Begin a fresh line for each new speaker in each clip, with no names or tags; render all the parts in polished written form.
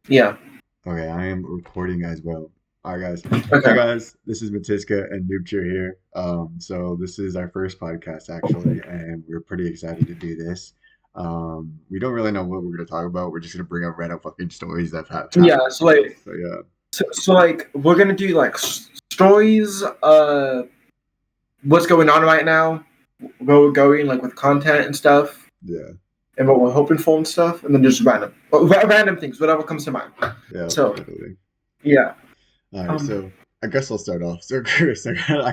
Yeah.
Okay, I am recording as well. All right, guys. Hi,
Okay.
guys. This is Matiska and Noobcher here. So this is our first podcast actually, and we're pretty excited to do this. We don't really know what we're gonna talk about. We're just gonna bring up random fucking stories that have
Yeah.
happened
So
to us.
like,
So yeah,
so we're gonna do like stories. What's going on right now? Where we're going, like with content and stuff,
yeah,
and what we're hoping for and stuff, and then just random things, whatever comes to mind.
yeah,
So
literally.
yeah.
All right,
Um.
so I guess I'll start off. So Chris, I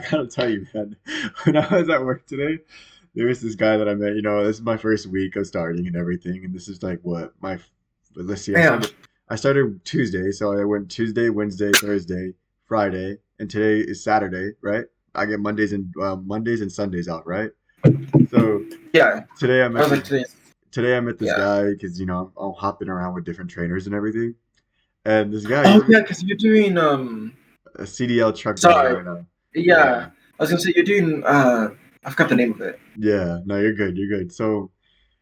gotta tell you, man, when I was at work today, there was this guy that I met. This is my first week of starting and everything, and this is like what my, let's see,
Yeah.
I started Tuesday, so I went Tuesday, Wednesday, Thursday, Friday, and today is Saturday, right? I get Mondays and Sundays off, right? So
Yeah.
today I
I
met
was like
this
today.
today I met this
Yeah.
guy because I'm hopping around with different trainers and everything, and this guy
Oh
he's
yeah, because you're doing
a CDL truck driver
Sorry.
right now. Yeah.
Yeah. I was gonna say you're doing. I forgot the name of it.
Yeah, no, you're good. You're good. So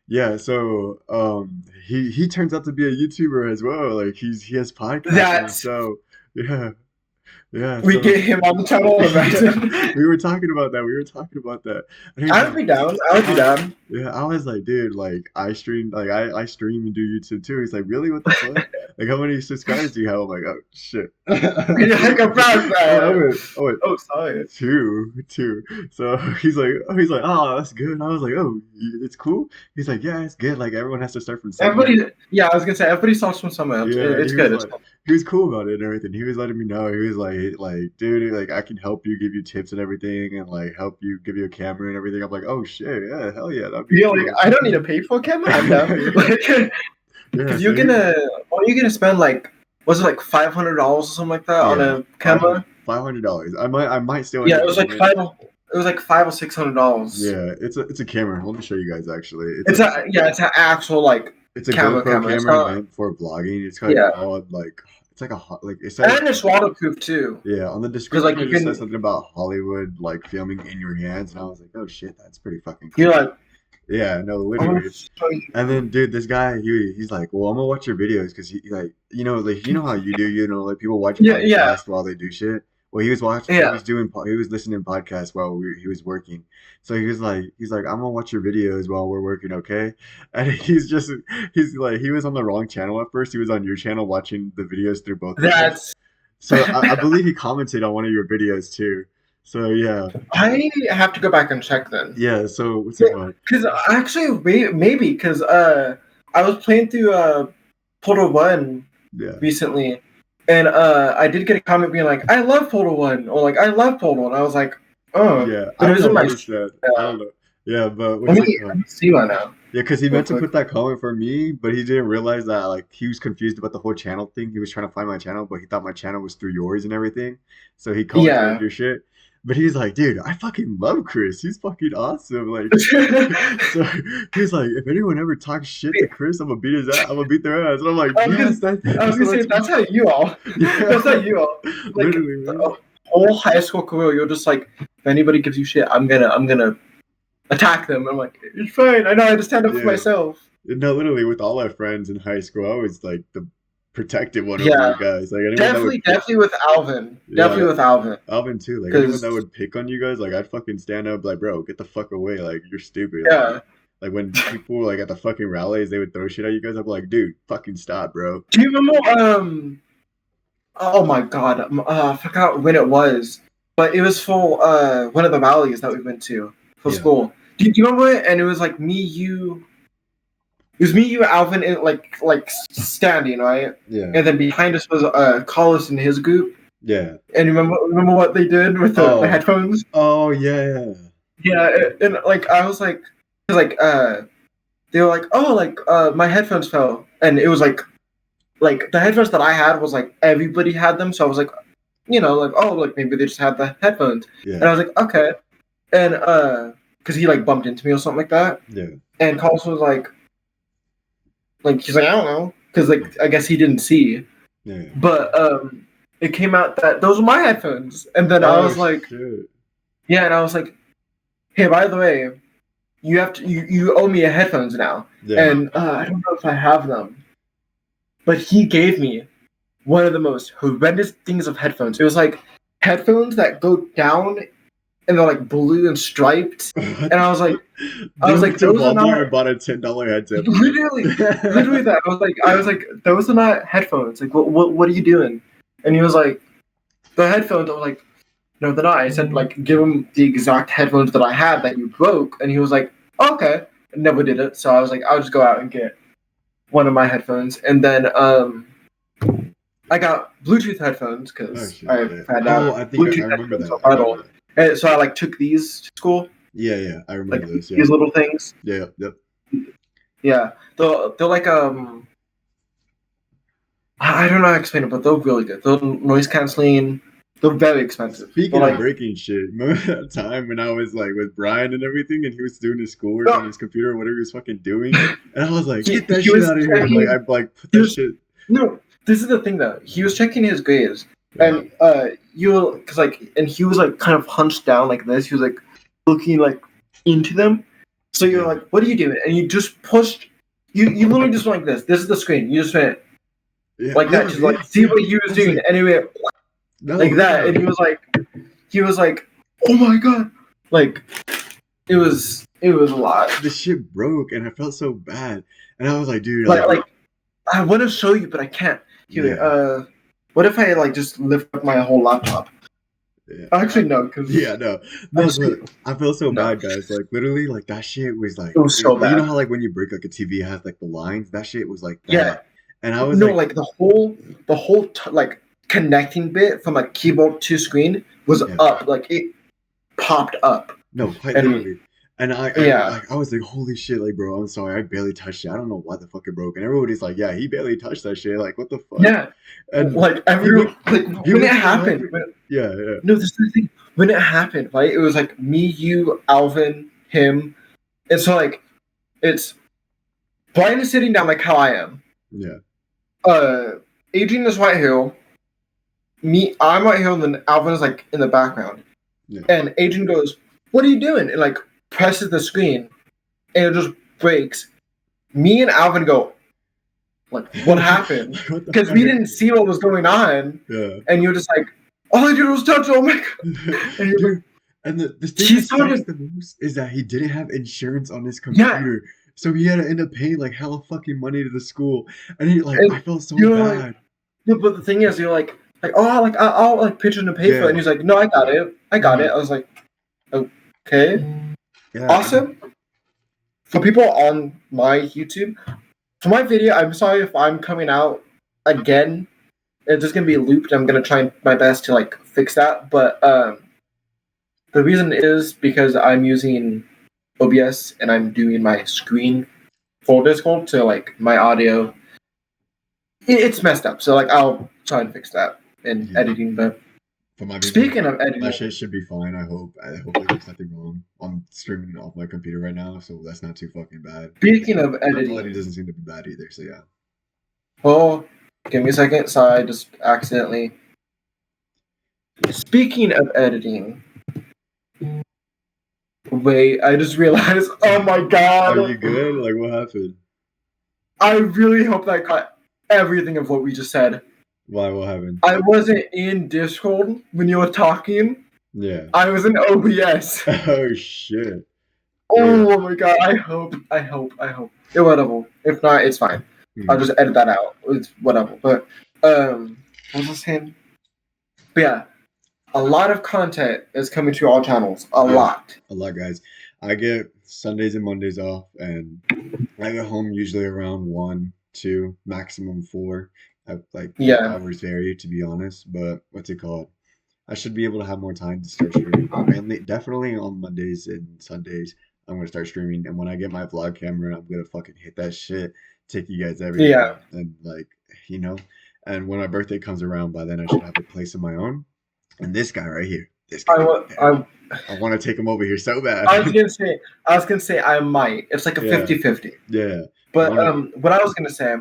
yeah, so he turns out to be a YouTuber as well. Like he has podcasts and
That's
so yeah, yeah.
we
So
get him on the channel.
yeah,
Imagine.
we were talking about that. We were talking about that. And he's
I would
like,
be down. I would be
I,
down.
yeah, I was like, dude, like I stream and do YouTube too. He's like, really? What the fuck? Like, how many subscribers do you have? I'm like, oh shit.
Like a proud fan.
I went,
Oh, sorry.
two. So oh, that's good. And I was like, oh, it's cool. He's like, yeah, it's good. Like everyone has to start from somewhere.
Everybody, yeah, I was gonna say everybody starts from somewhere.
Yeah, and
It's good. It's
he was cool about it and everything. He was letting me know. He was like, dude, like I can help you, give you tips and everything, and like help you, give you a camera and everything. I'm like, oh shit, yeah, hell yeah, that'd be
You're like,
cool.
I don't need to pay for a camera. I'm down. Like,
Yeah,
because
so
you're
he
gonna, what are you gonna spend like, was it like $500 or something like that on
yeah,
a camera?
$500. I might still end
Yeah,
up
it was
getting
like
it.
five. It was like $500 or $600.
Yeah, it's a camera. Let me show you guys actually.
It's an actual like
It's a
camera.
GoPro
It's
camera
not.
meant for vlogging. It's like
Yeah,
called like it's like a like it says
and it's waterproof too.
yeah on the
Because
description
like
it
you
just says
can,
something about Hollywood like filming in your hands and I was like oh shit that's pretty fucking
you're
cool.
like,
Yeah, no,
I want
literally.
to show
And
you.
then dude, this guy he's like, well, I'm gonna watch your videos because he like like how you do like people watch
Yeah, yeah,
podcasts while they do shit. Well, he
yeah.
was he was listening to podcasts while he was working. So he's like I'm gonna watch your videos while we're working, okay? And he's like he was on the wrong channel at first. He was on your channel watching the videos through both of us.
That's.
So I believe he commented on one of your videos too. So yeah,
I have to go back and check then.
yeah. So what's it called?
Because actually, maybe because I was playing through Portal One
Yeah.
recently, and I did get a comment being like, "I love Portal One," or like, "I love Portal," and I was like, "Oh,"
Yeah, I
but it
don't
was
know
in my.
what he said. I don't know. Yeah, but
Let
what's it
me
called?
see right now,
Yeah, because he
real
meant to
quick.
put that comment for me, but he didn't realize that like he was confused about the whole channel thing. He was trying to find my channel, but he thought my channel was through yours and everything. So he commented on
Yeah.
your shit. But he's like, dude, I fucking love Chris. He's fucking awesome. Like, so he's like, if anyone ever talks shit to Chris, I'm gonna beat his ass. I'm gonna beat their ass. And I'm like,
I was
yes,
gonna, I was
that's
gonna
what
say
it's
that's
called.
how you are. That's how
Yeah,
you are. Like
literally, man.
the whole high school career, you're just like, if anybody gives you shit, I'm gonna attack them. I'm like, it's fine. I know. I just stand up for
Yeah.
myself.
No, literally, with all our friends in high school, I was like the protected one over
Yeah,
you guys. Like anyone that would
definitely,
pick,
definitely with Alvin. Definitely
yeah,
with Alvin.
Alvin too. Like anyone that
Because
would pick on you guys, like I'd fucking stand up, like bro, get the fuck away. Like you're stupid.
yeah.
Like when people like at the fucking rallies, they would throw shit at you guys. I'd be like, dude, fucking stop, bro.
Do you remember? Oh my god. I forgot when it was, but it was for one of the rallies that we went to for
Yeah,
school. Do you remember it? And it was like me, you. It was me, you, Alvin, and like standing right,
yeah,
and then behind us was Carlos and his group.
yeah.
And remember what they did with the
Oh,
headphones?
oh yeah,
Yeah, and like I was like, 'cause, like they were like, oh, like my headphones fell, and it was like the headphones that I had was like everybody had them, so I was like, like oh, like maybe they just had the headphones, and
yeah,
I was like, okay, and because he like bumped into me or something like that,
yeah,
and Carlos was like he's like I don't know, because like I guess he didn't see,
yeah.
but it came out that those were my headphones, and then I
Oh
was like,
shit.
yeah, and I was like, hey, by the way, you owe me a headphones now,
Yeah.
and I don't know if I have them. but he gave me one of the most horrendous things of headphones. It was like headphones that go down and they're like blue and striped. And I was like,
Went to
those are
Walmart
not
and bought a $10 headset.
literally that. I was like, those are not headphones. Like, what are you doing? And he was like, the headphones. I was like, no, they're not. I said, like, give him the exact headphones that I had that you broke. And he was like, oh, okay. I never did it. So I was like, I'll just go out and get one of my headphones. And then I got Bluetooth headphones because I found out
I think
Bluetooth
I remember
headphones
that.
are vital. And so I like took these to school,
Yeah, I remember
like
those. Yeah,
these little things.
yep.
Yeah, they're like I don't know how to explain it, but they're really good. They're noise canceling. They're very expensive.
Speaking
They're
of breaking shit, remember that time when I was like with Brian and everything, and he was doing his schoolwork on his computer or whatever he was fucking doing, and I was like, get that shit out of here! Like I like put that shit.
No, this is the thing though. He was checking his grades, and because like, and he was like kind of hunched down like this. He was like looking like into them. So you're like, what are you doing? And you just pushed. You literally just went like this. This is the screen. You just went like that, just like see what he was doing. Anyway, like that, and he was like, oh my god, like it was a lot.
The shit broke, and I felt so bad, and I was like, dude,
like I want to show you, but I can't. Here, what if I like just lift up my whole laptop?
Yeah.
Actually, no, because
no, I felt so bad, guys. Like literally, like that shit was like
it was so bad.
You know how like when you break like a TV, it has like the lines. That shit was like that.
Yeah,
and I was
like the whole like connecting bit from like keyboard to screen was up, like it popped up.
No, quite literally. And I was like, holy shit, like, bro, I'm sorry, I barely touched it. I don't know why the fuck it broke. And everybody's like, yeah, he barely touched that shit. Like, what the fuck?
Yeah. And like everyone, like when it happened.
Yeah.
No, this is the thing. When it happened, right? It was like me, you, Alvin, him, and so like it's Brian is sitting down like how I am.
Yeah.
Adrian is right here. I'm right here, and then Alvin is like in the background.
Yeah.
And Adrian goes, "What are you doing?" And like presses the screen, and it just breaks. Me and Alvin go, like, "What happened?" Because we didn't see what was going on.
Yeah.
And you're just like, "All I did was touch. Oh my god!" And you're like,
and the thing that sucks the most is that he didn't have insurance on his computer. Yeah. So he had to end up paying like hella fucking money to the school. And he like, I felt so bad.
Like, yeah, but the thing is, you're like, oh, like I'll like pitch in to pay for it. And he's like, no, I got it. I was like, okay. Yeah. Awesome. For people on my YouTube, for my video, I'm sorry if I'm coming out again. It's just gonna be looped. I'm gonna try my best to like fix that. But the reason is because I'm using OBS and I'm doing my screen for Discord, so like my audio, it's messed up. So like I'll try and fix that in editing. But speaking of editing,
my shit should be fine. I hope there's nothing wrong. I'm streaming off my computer right now, so that's not too fucking bad.
Speaking of editing,
the quality doesn't seem to be bad either. So yeah.
Oh, give me a second. Sorry, I just accidentally. Speaking of editing. Wait, I just realized. Oh my god!
Are you good? Like, what happened?
I really hope that cut everything of what we just said.
Why? What happened?
I wasn't in Discord when you were talking.
Yeah.
I was in OBS.
Oh shit.
Oh my god! I hope. Yeah, whatever. If not, it's fine. I'll just edit that out. It's whatever. But what was I saying? But yeah. A lot of content is coming to our channels. A lot, guys.
I get Sundays and Mondays off, and I get home usually around 1, 2, maximum 4. Hours vary, to be honest. But what's it called? I should be able to have more time to start streaming. Definitely on Mondays and Sundays, I'm gonna start streaming. And when I get my vlog camera, I'm gonna fucking hit that shit. Take you guys everywhere.
Yeah.
And like, you know, and when my birthday comes around, by then I should have a place of my own. And this guy right here, I want to take him over here so bad.
I was gonna say I might. It's like a 50-50.
Yeah.
But what I was gonna say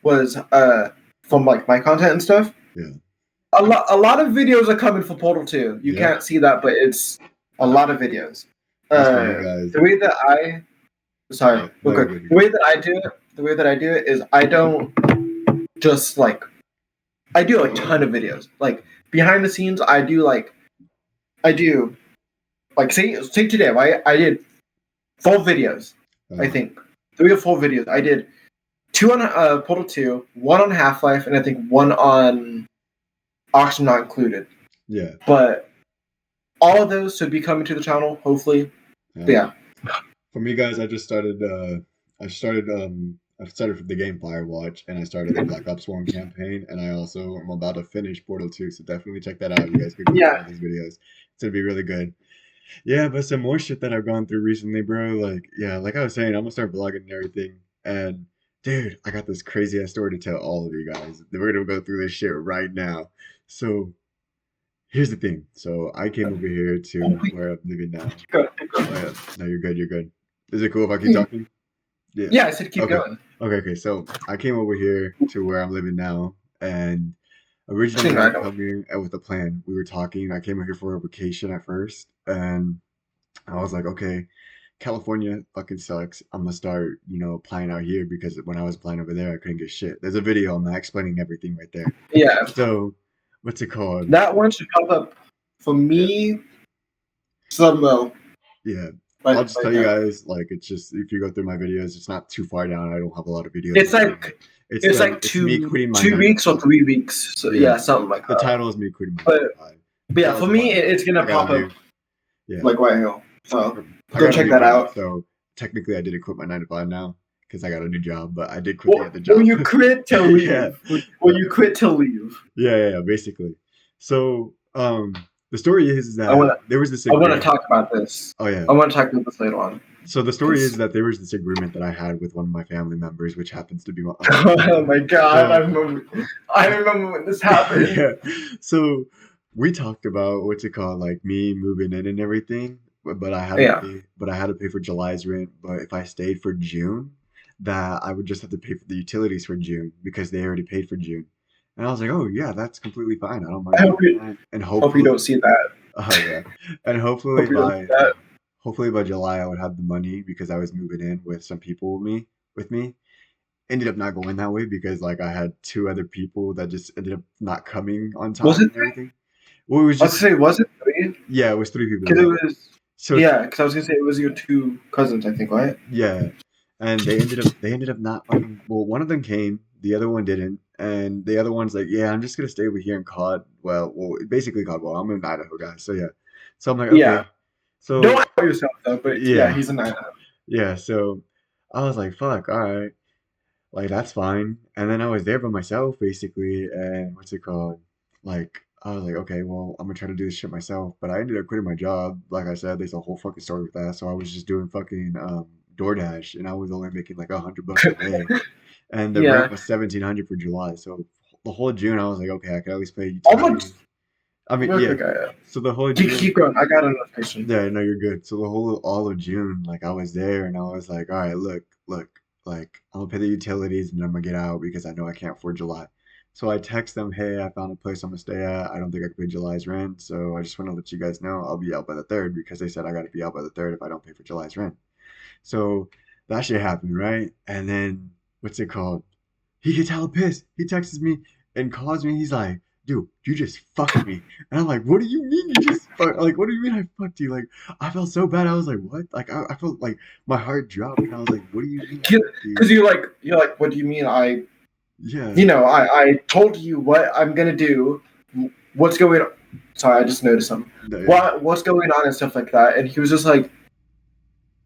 was from like my content and stuff.
Yeah.
A lot of videos are coming for Portal 2. You can't see that, but it's a lot of videos. The way that the way that I do it is I don't just like I do a ton of videos. Like behind the scenes, I do like say today, right? I did 4 videos. I think 3 or 4 videos. I did 2 on Portal 2, 1 on Half-Life, and I think 1 on Oxygen Not Included.
Yeah.
But all of those should be coming to the channel, hopefully. Yeah.
For me, guys, I just started. I started the game Firewatch, and I started the Black Ops 1 campaign, and I also am about to finish Portal 2. So definitely check that out. You guys could go through these videos. It's gonna be really good. Yeah, but some more shit that I've gone through recently, bro. Like, yeah, like I was saying, I'm gonna start vlogging and everything. And dude, I got this crazy ass story to tell all of you guys. We're gonna go through this shit right now. So here's the thing. So I came over here to where I'm living now.
Go.
Oh, yeah. No, you're good. You're good. Is it cool if I keep talking?
Yeah, I said keep going.
Okay. So I came over here to where I'm living now, and originally I come here with a plan. We were talking. I came over here for a vacation at first, and I was like, okay, California fucking sucks. I'm gonna start, applying out here because when I was applying over there, I couldn't get shit. There's a video on that explaining everything right there.
Yeah.
So, what's it called?
That one should pop up for me. Somewhere.
Yeah. I'll just tell you guys, like, it's just if you go through my videos, it's not too far down. I don't have a lot of videos.
It's like 2 weeks or 3 weeks. So yeah, something like that.
The title is me quitting my
9 But yeah, for me, it's gonna pop up.
Yeah.
Like right here. So go check that out.
So technically, I didn't quit my 9 to 5 now because I got a new job, but I did quit the other job.
Will you quit to leave? Yeah. Will you quit to leave?
Yeah, basically. So the story is that there was this agreement.
I want to talk about this.
Oh yeah.
I want to talk about this later on.
So the story is that there was this agreement that I had with one of my family members, which happens to be my
oh my god, I remember when this happened.
Yeah. So we talked about what's it called, like me moving in and everything, but I had to pay for July's rent. But if I stayed for June, that I would just have to pay for the utilities for June because they already paid for June. And I was like, oh yeah, that's completely fine. I don't mind.
Hope you don't see that.
Oh yeah. And hopefully by July I would have the money because I was moving in with some people with me. Ended up not going that way because like I had 2 other people that just ended up not coming on time.
Was it
and everything? Well, it was just.
Was it 3?
Yeah, it was 3 people.
Because it was. So because I was gonna say it was your 2 cousins, I think, right?
Yeah, and they ended up not. Well, one of them came, the other one didn't, and the other one's like, yeah, I'm just gonna stay over here in Caldwell. Well, basically Caldwell. I'm in Idaho, guys. So yeah, so I'm like, okay. Yeah. So
don't lie about yourself though, but yeah, he's in Idaho.
Yeah, so I was like, fuck, all right, like that's fine. And then I was there by myself basically, and what's it called, like. I was like, okay, well, I'm gonna try to do this shit myself. But I ended up quitting my job. Like I said, there's a whole fucking story with that. So I was just doing fucking DoorDash, and I was only making like $100 a day. And the rent was $1,700 for July. So the whole June, I was like, okay, I can at least pay utilities. I mean, yeah. So the whole June,
keep going. I got enough patience.
Yeah, no, you're good. So all of June, like I was there, and I was like, all right, look, like I'm gonna pay the utilities, and then I'm gonna get out because I know I can't afford July. So I text them, hey, I found a place I'm gonna stay at. I don't think I can pay July's rent, so I just want to let you guys know I'll be out by the 3rd because they said I gotta be out by the 3rd if I don't pay for July's rent. So that shit happened, right? And then what's it called? He gets hella pissed. He texts me and calls me. He's like, dude, you just fucked me. And I'm like, what do you mean you just fucked? Like, what do you mean I fucked you? Like, I felt so bad. I was like, what? Like, I felt like my heart dropped. And I was like, what do you mean?
Because you're like, what do you mean
Yeah.
I told you what I'm gonna do. What's going on? Sorry, I just noticed something. No, yeah. What's going on and stuff like that. And he was just like,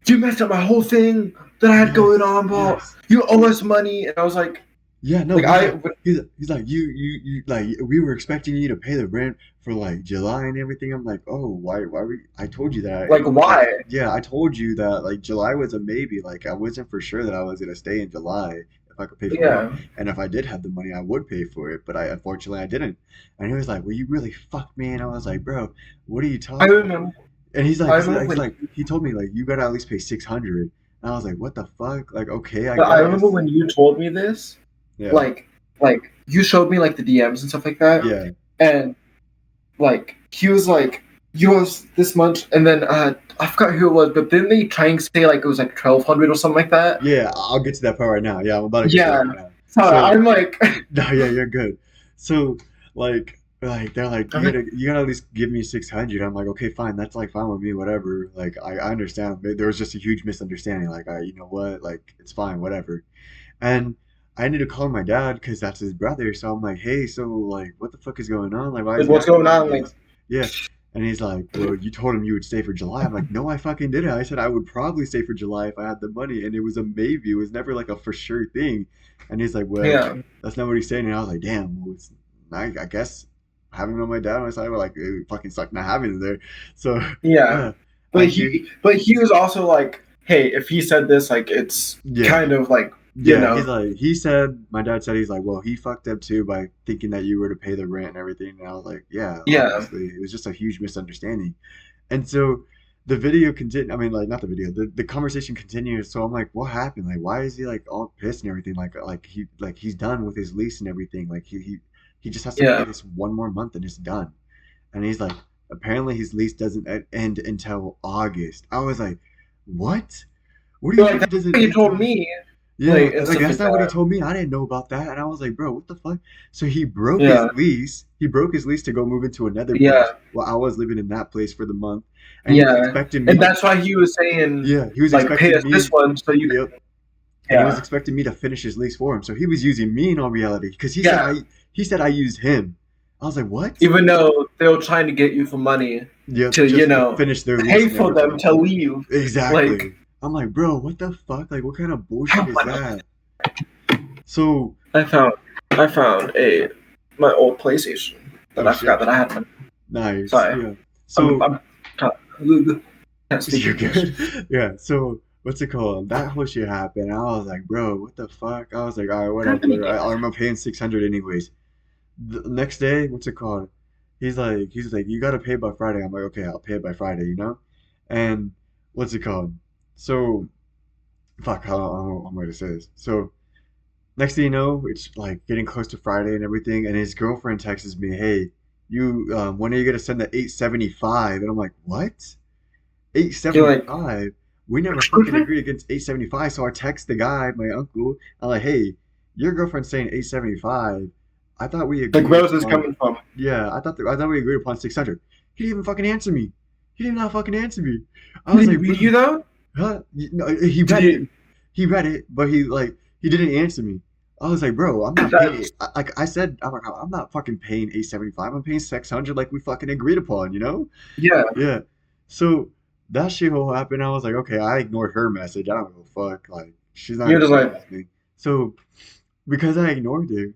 you messed up my whole thing that I had going on, bro. Yes. You owe us money. And I was like,
yeah, no. Like he's like, you like we were expecting you to pay the rent for like July and everything. I'm like, oh, why I told you that.
Like why?
Yeah, I told you that like July was a maybe. Like I wasn't for sure that I was gonna stay in July. I could pay for it, and if I did have the money, I would pay for it. But unfortunately I didn't. And he was like, "Well, you really fucked me." And I was like, "Bro, what are you talking?"
I remember.
And he told me like you gotta at least pay $600. And I was like, "What the fuck?" Like, okay,
I remember when you told me this. Yeah. Like you showed me like the DMs and stuff like that.
Yeah.
And like he was like, "Yours this much," and then I forgot who it was, but didn't they try and say like it was like 1,200 or something like that?
Yeah, I'll get to that part right now. Yeah, I'm about to get to that right now.
Sorry,
So
I'm like,
no, yeah, you're good. So they're like
I'm like,
you gotta at least give me 600. I'm like, okay, fine, that's like fine with me, whatever. Like I understand. There was just a huge misunderstanding. Like you know what, like it's fine, whatever. And I ended up calling my dad because that's his brother. So I'm like, hey, so like, what the fuck is going on? Like, why is he
what's
acting
going
like
on? Like,
this? Yeah. And he's like, well, you told him you would stay for July. I'm like, no, I fucking didn't. I said I would probably stay for July if I had the money. And it was a maybe. It was never like a for sure thing. And he's like, well,
yeah,
that's not what he's saying. And I was like, damn, well, I guess having him on my dad on my side, like, it fucking sucked not having him there. So,
yeah.
yeah, I hear,
But he was also like, hey, if he said this, like, it's
yeah.
kind of like, you
Yeah, he's
know,
like, he said, my dad said, he's like, well, he fucked up too by thinking that you were to pay the rent and everything. And I was like, yeah,
yeah,
obviously. It was just a huge misunderstanding. And so the video continued, I mean, like, not the video, the conversation continues. So I'm like, what happened? Like, why is he like all pissed and everything? Like he's done with his lease and everything. Like, he just has to pay
yeah.
this one more month and it's done. And he's like, apparently his lease doesn't end until August. I was like, what? What do you
So like
mean it
that's
doesn't
what he
end
told
till
me,
yeah,
like and
like
stuff
that's
like
not what he
that.
told me. I didn't know about that, and I was like, bro, what the fuck? So he broke his
Yeah,
lease. He broke his lease to go move into another place
yeah,
while I was living in that place for the month, and he was
yeah.
expecting me
And
to.
that's why he was saying,
Yeah, he was
like, pay
expecting
us this
me.
one so you can.
Yep, and he was
Yeah,
expecting me to finish his lease for him. So he was using me in all reality because
yeah.
he said I used him. I was like, what?
Even though they were trying to get you for money
Yep,
to,
just to finish their lease
pay
and
for them
everything.
to leave. Like,
Exactly. I'm like, bro, what the fuck? Like, what kind of bullshit
oh
is
my God.
that? So,
I found, I found my old PlayStation that
oh
I forgot
shit.
that I had.
Nice.
Sorry,
Yeah. So
I'm can't speak
you're
English.
good. Yeah. So what's it called? That whole shit happened. I was like, bro, what the fuck? I was like, all right, whatever. I'm paying 600 anyways. The next day, what's it called? He's like, you gotta pay by Friday. I'm like, okay, I'll pay it by Friday, you know? And what's it called? So fuck, I'm going to say this. So next thing you know, it's like getting close to Friday and everything, and his girlfriend texts me, hey, when are you gonna send the 875? And I'm like, what?
You're like,
875? We never
excuse
fucking
me?
agreed against 875. So I text the guy, my uncle. I'm like, hey, your girlfriend's saying 875. I thought we
Like,
agreed
where is this
upon,
coming from?
yeah, I thought we agreed upon 600. He didn't even fucking answer me. He did not fucking answer me. I
Did
was
he
like,
read
bro,
you though?
huh? No, he
Did
read it.
he?
He read it, but he didn't answer me. I was like, bro, I'm not paying.
That's
Like I said, I'm like, I'm not fucking paying 875. I'm paying 600 like we fucking agreed upon, you know?
yeah.
Yeah. So that shit whole happened. I was like, okay, I ignored her message. I don't give a fuck. Like she's not
You're
gonna
just
fucking
like,
ask me. So because I ignored her,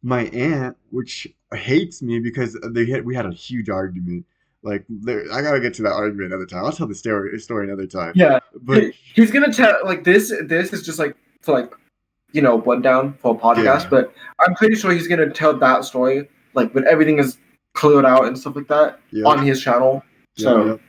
my aunt, which hates me because we had a huge argument. Like I gotta get to that argument another time. I'll tell the story another time.
yeah.
But
He's gonna tell like this. This is just like for like one down for a podcast,
yeah,
but I'm pretty sure he's gonna tell that story like when everything is cleared out and stuff like that
yep,
on his channel.
yep,
So
yep.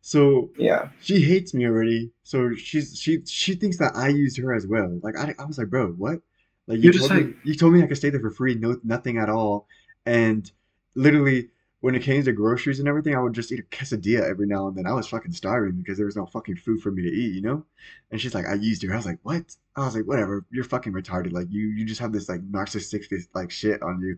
So
yeah,
she hates me already. So she thinks that I used her as well. Like I was like, bro, what? Like
you're just like,
you told me I could stay there for free, no nothing at all. And literally when it came to groceries and everything, I would just eat a quesadilla every now and then. I was fucking starving because there was no fucking food for me to eat, you know? And she's like, I used her. I was like, what? I was like, whatever, you're fucking retarded. Like you just have this like narcissistic like shit on you.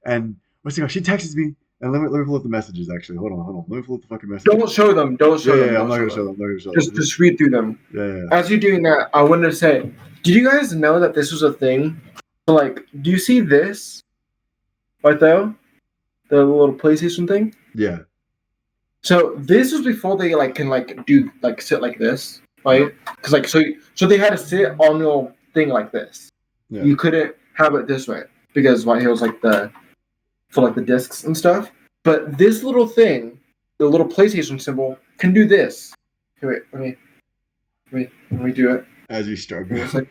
And what's it called? She texts me and let me pull up the messages actually. Hold on. Let me pull up the fucking messages.
don't show them, don't
Yeah,
show them,
I'm
don't
not
show
gonna show
them.
them. I'm not gonna show them.
Just read through them.
Yeah.
As you're doing that, I wanted to say, did you guys know that this was a thing? So like, do you see this right there? The little PlayStation thing?
Yeah.
So this was before they like can like do like sit like this, right? Because like so they had to sit on your thing like this.
Yeah.
You couldn't have it this way because right here was like the for like the discs and stuff. But this little thing, the little PlayStation symbol, can do this. Okay, wait, let me do it.
As you
Give
struggle.
me a sec.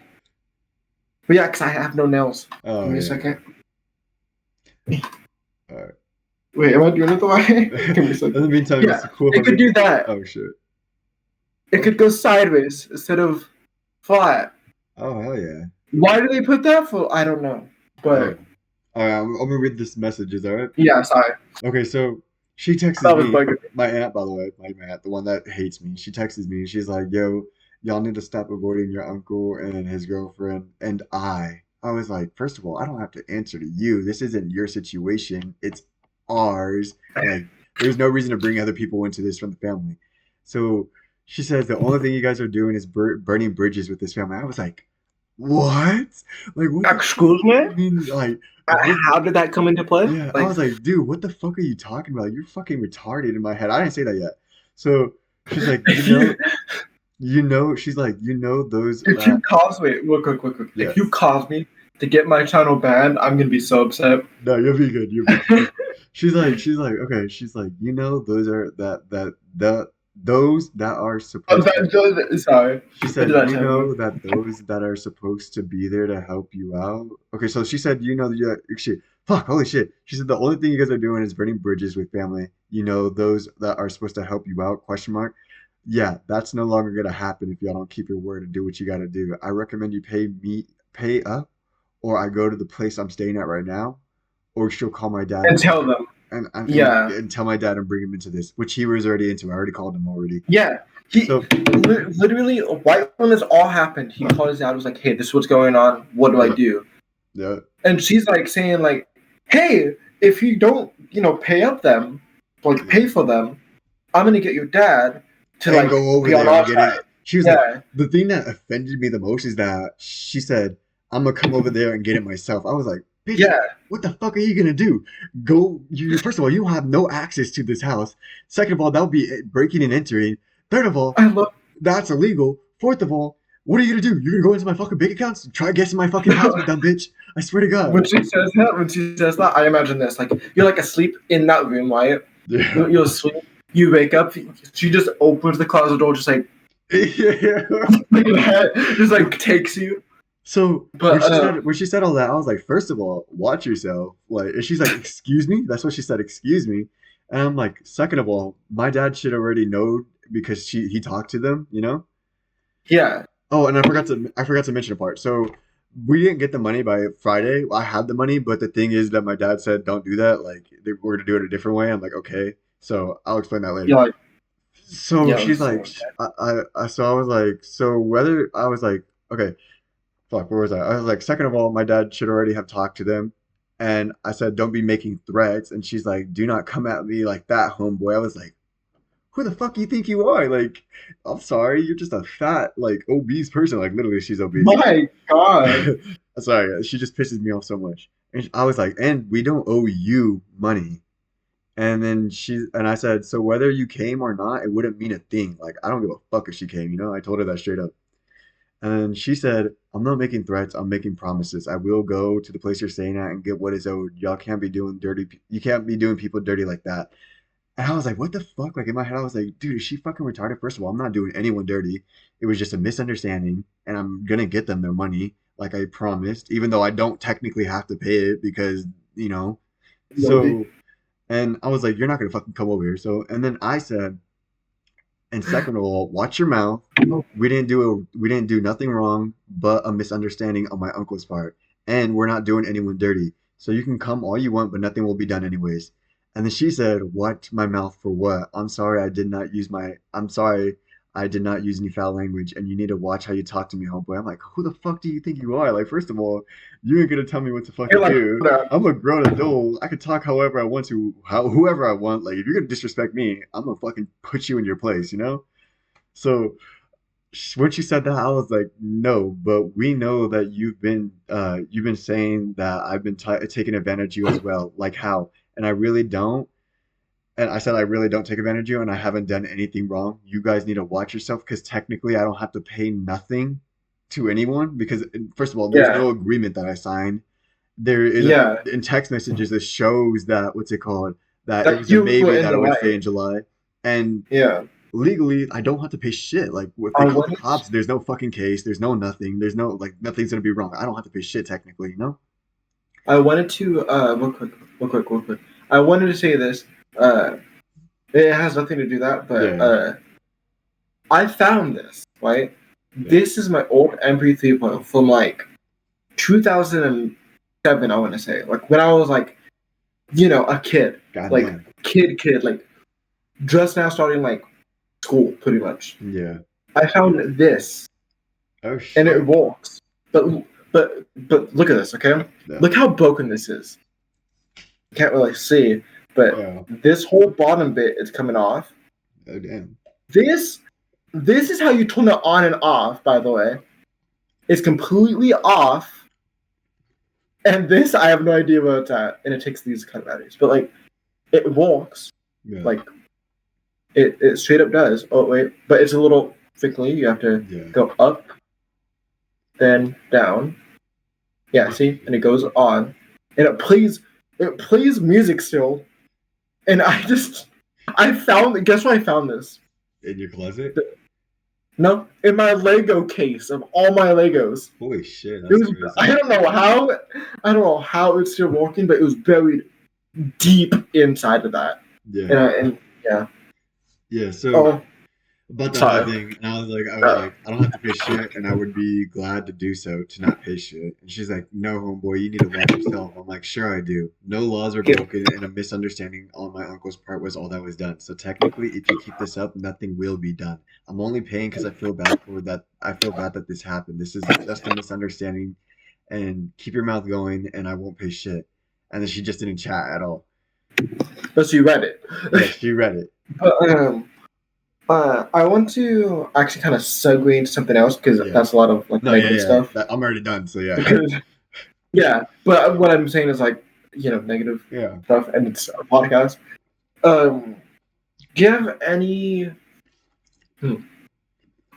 But yeah, because I have no nails.
Oh
Give me a
yeah.
second.
Alright.
Wait, am I doing it the way? Give me a
In
second.
the meantime,
Yeah,
it's a cool
it could do that.
Oh shit.
It could go sideways instead of flat.
Oh hell yeah.
Why do they put that for? I don't know.
Oh.
But
Alright, I'm gonna read this messages, alright?
yeah, sorry.
Okay, so she texts
That was
me,
bugging me.
my aunt, by the way, my aunt, the one that hates me. She texts me and she's like, "Yo, y'all need to stop avoiding your uncle and his girlfriend and I." I was like, first of all, I don't have to answer to you. This isn't your situation. It's ours. Like, there's no reason to bring other people into this from the family. So she says the only thing you guys are doing is burning bridges with this family. I was like, what? Like, what the fuck
Excuse
do
me?
you mean? Like, what?
How did that come into play?
Yeah, I
Like,
was like, dude, what the fuck are you talking about? You're fucking retarded in my head. I didn't say that yet. So she's like,
if you
she's like, those
if you cause me, real quick, if you
yes.
cause me to get my channel banned, I'm gonna be so upset.
No, you'll be good. You'll be good. She's like, okay. She's like, those are those that are supposed to.
Sorry,
She
I
said,
did that to everyone.
that those that are supposed to be there to help you out. Okay, so she said, yeah, shit, fuck, holy shit. She said the only thing you guys are doing is burning bridges with family. Those that are supposed to help you out? Question mark. Yeah, that's no longer gonna happen if y'all don't keep your word and do what you gotta do. I recommend you pay up, or I go to the place I'm staying at right now, or she'll call my dad
And
and
tell them, yeah,
tell my dad and bring him into this, which he was already into. I already called him already.
yeah. He
So
literally right when this all happened, he called his dad. Was like, "Hey, this is what's going on. What do I
yeah,
do?"
yeah,
And she's like saying like, "Hey, if you don't, pay up them, like
yeah.
pay for them, I'm gonna get your dad to
And
like
go over
be on
there and
our
get it.
side."
She was like,
Yeah,
the thing that offended me the most is that she said, I'm gonna come over there and get it myself. I was like, bitch,
yeah.
what the fuck are you gonna do? Go, first of all, you don't have no access to this house. Second of all, that would be breaking and entering. Third of all,
I love
that's illegal. Fourth of all, what are you gonna do? You're gonna go into my fucking bank accounts? Try guessing my fucking house, you dumb bitch. I swear to God.
when she says that. When she says that, I imagine this: like you're like asleep in that room, right?
Yeah.
You're asleep. You wake up. She just opens the closet door, just like
Yeah.
just like takes you.
So
But
when she said all that, I was like, first of all, watch yourself. Like, and she's like, excuse me? That's what she said, excuse me. And I'm like, second of all, my dad should already know because he talked to them, you know?
yeah,
Oh, and I forgot to mention a part. So we didn't get the money by Friday. I had the money, but the thing is that my dad said, don't do that. Like, we're gonna do it a different way. I'm like, okay. So I'll explain that later.
you're like,
So
yeah,
she's
so
like, so I was like, so whether I was like, okay, fuck, where was I? I was like, second of all, my dad should already have talked to them. And I said, don't be making threats. And she's like, do not come at me like that, homeboy. I was like, who the fuck you think you are? Like, I'm sorry, you're just a fat, like, obese person. Like, literally, she's obese.
my God.
Sorry, she just pisses me off so much. And I was like, and we don't owe you money. And then I said, so whether you came or not, it wouldn't mean a thing. Like, I don't give a fuck if she came, you know? I told her that straight up. And she said, I'm not making threats, I'm making promises. I will go to the place you're staying at and get what is owed. Y'all can't be doing you can't be doing people dirty like that. And I was like, what the fuck? Like in my head, I was like, dude, is she fucking retarded? First of all, I'm not doing anyone dirty. It was just a misunderstanding, and I'm gonna get them their money, like I promised, even though I don't technically have to pay it because, you know.
Lodi.
So, and I was like, you're not gonna fucking come over here. So, and then I said, and second of all, watch your mouth. We didn't do nothing wrong but a misunderstanding on my uncle's part. And we're not doing anyone dirty. So you can come all you want, but nothing will be done anyways. And then she said, watch my mouth for what? I'm sorry I did not use any foul language and you need to watch how you talk to me, homeboy. I'm like, who the fuck do you think you are? Like, first of all, you ain't gonna tell me what to
You're
fucking
like,
do. I'm a grown adult. I can talk however I want to, whoever I want. Like, if you're gonna disrespect me, I'm gonna fucking put you in your place, you know? So when she said that, I was like, no, but we know that you've been saying that I've been taking advantage of you as well. Like how? And I really don't. And I said, I really don't take advantage of you, and I haven't done anything wrong. You guys need to watch yourself because technically I don't have to pay nothing to anyone because first of all, there's
yeah,
no agreement that I signed. There is
yeah.
in text messages that shows that what's it called, that it
That
was a
you were
maybe
in
that I
the
would stay
right.
in July. And
Yeah.
legally I don't have to pay shit. Like if
I
they call the
wanted
cops, there's no fucking case, there's no nothing, there's no like nothing's gonna be wrong. I don't have to pay shit technically, you know?
I wanted to real quick. I wanted to say this. Uh, it has nothing to do that, but
Yeah,
I found this right.
yeah.
This is my old MP3 file from like 2007. I want to say like when I was like a kid, like
Goddamn.
kid, like just now starting like school, pretty much.
Yeah.
I found this
Oh
and it
shit.
works, but But look at this, okay?
Yeah.
Look how broken this is. You can't really see, but
Yeah.
this whole bottom bit is coming off.
Oh damn.
This is how you turn it on and off, by the way. It's completely off. And this, I have no idea where it's at. And it takes these kind of batteries. But, like, it works.
Yeah.
Like, it straight up does. Oh, wait. But it's a little fickly. You have to go up, then down. Yeah, see? And it goes on. And it plays music still. And guess where I found this?
In your closet?
No, in my Lego case of all my Legos.
Holy shit!
It was, crazy. I don't know how it's still working, but it was buried deep inside of that.
Yeah.
Yeah.
Yeah. So about that whole thing, and I was like, I don't have to pay shit, and I would be glad to do so to not pay shit. And she's like, no, homeboy, you need to watch yourself. I'm like, sure I do. No laws are broken, and a misunderstanding on my uncle's part was all that was done. So technically, if you keep this up, nothing will be done. I'm only paying because I feel bad for that. I feel bad that this happened. This is just a misunderstanding, and keep your mouth going, and I won't pay shit. And then she just didn't chat at all.
But she read it.
Yeah, she read it.
I want to actually kind of segue into something else because that's a lot of like negative stuff.
I'm already done, so yeah.
Yeah, but what I'm saying is like negative stuff, and it's a podcast. Do you have any?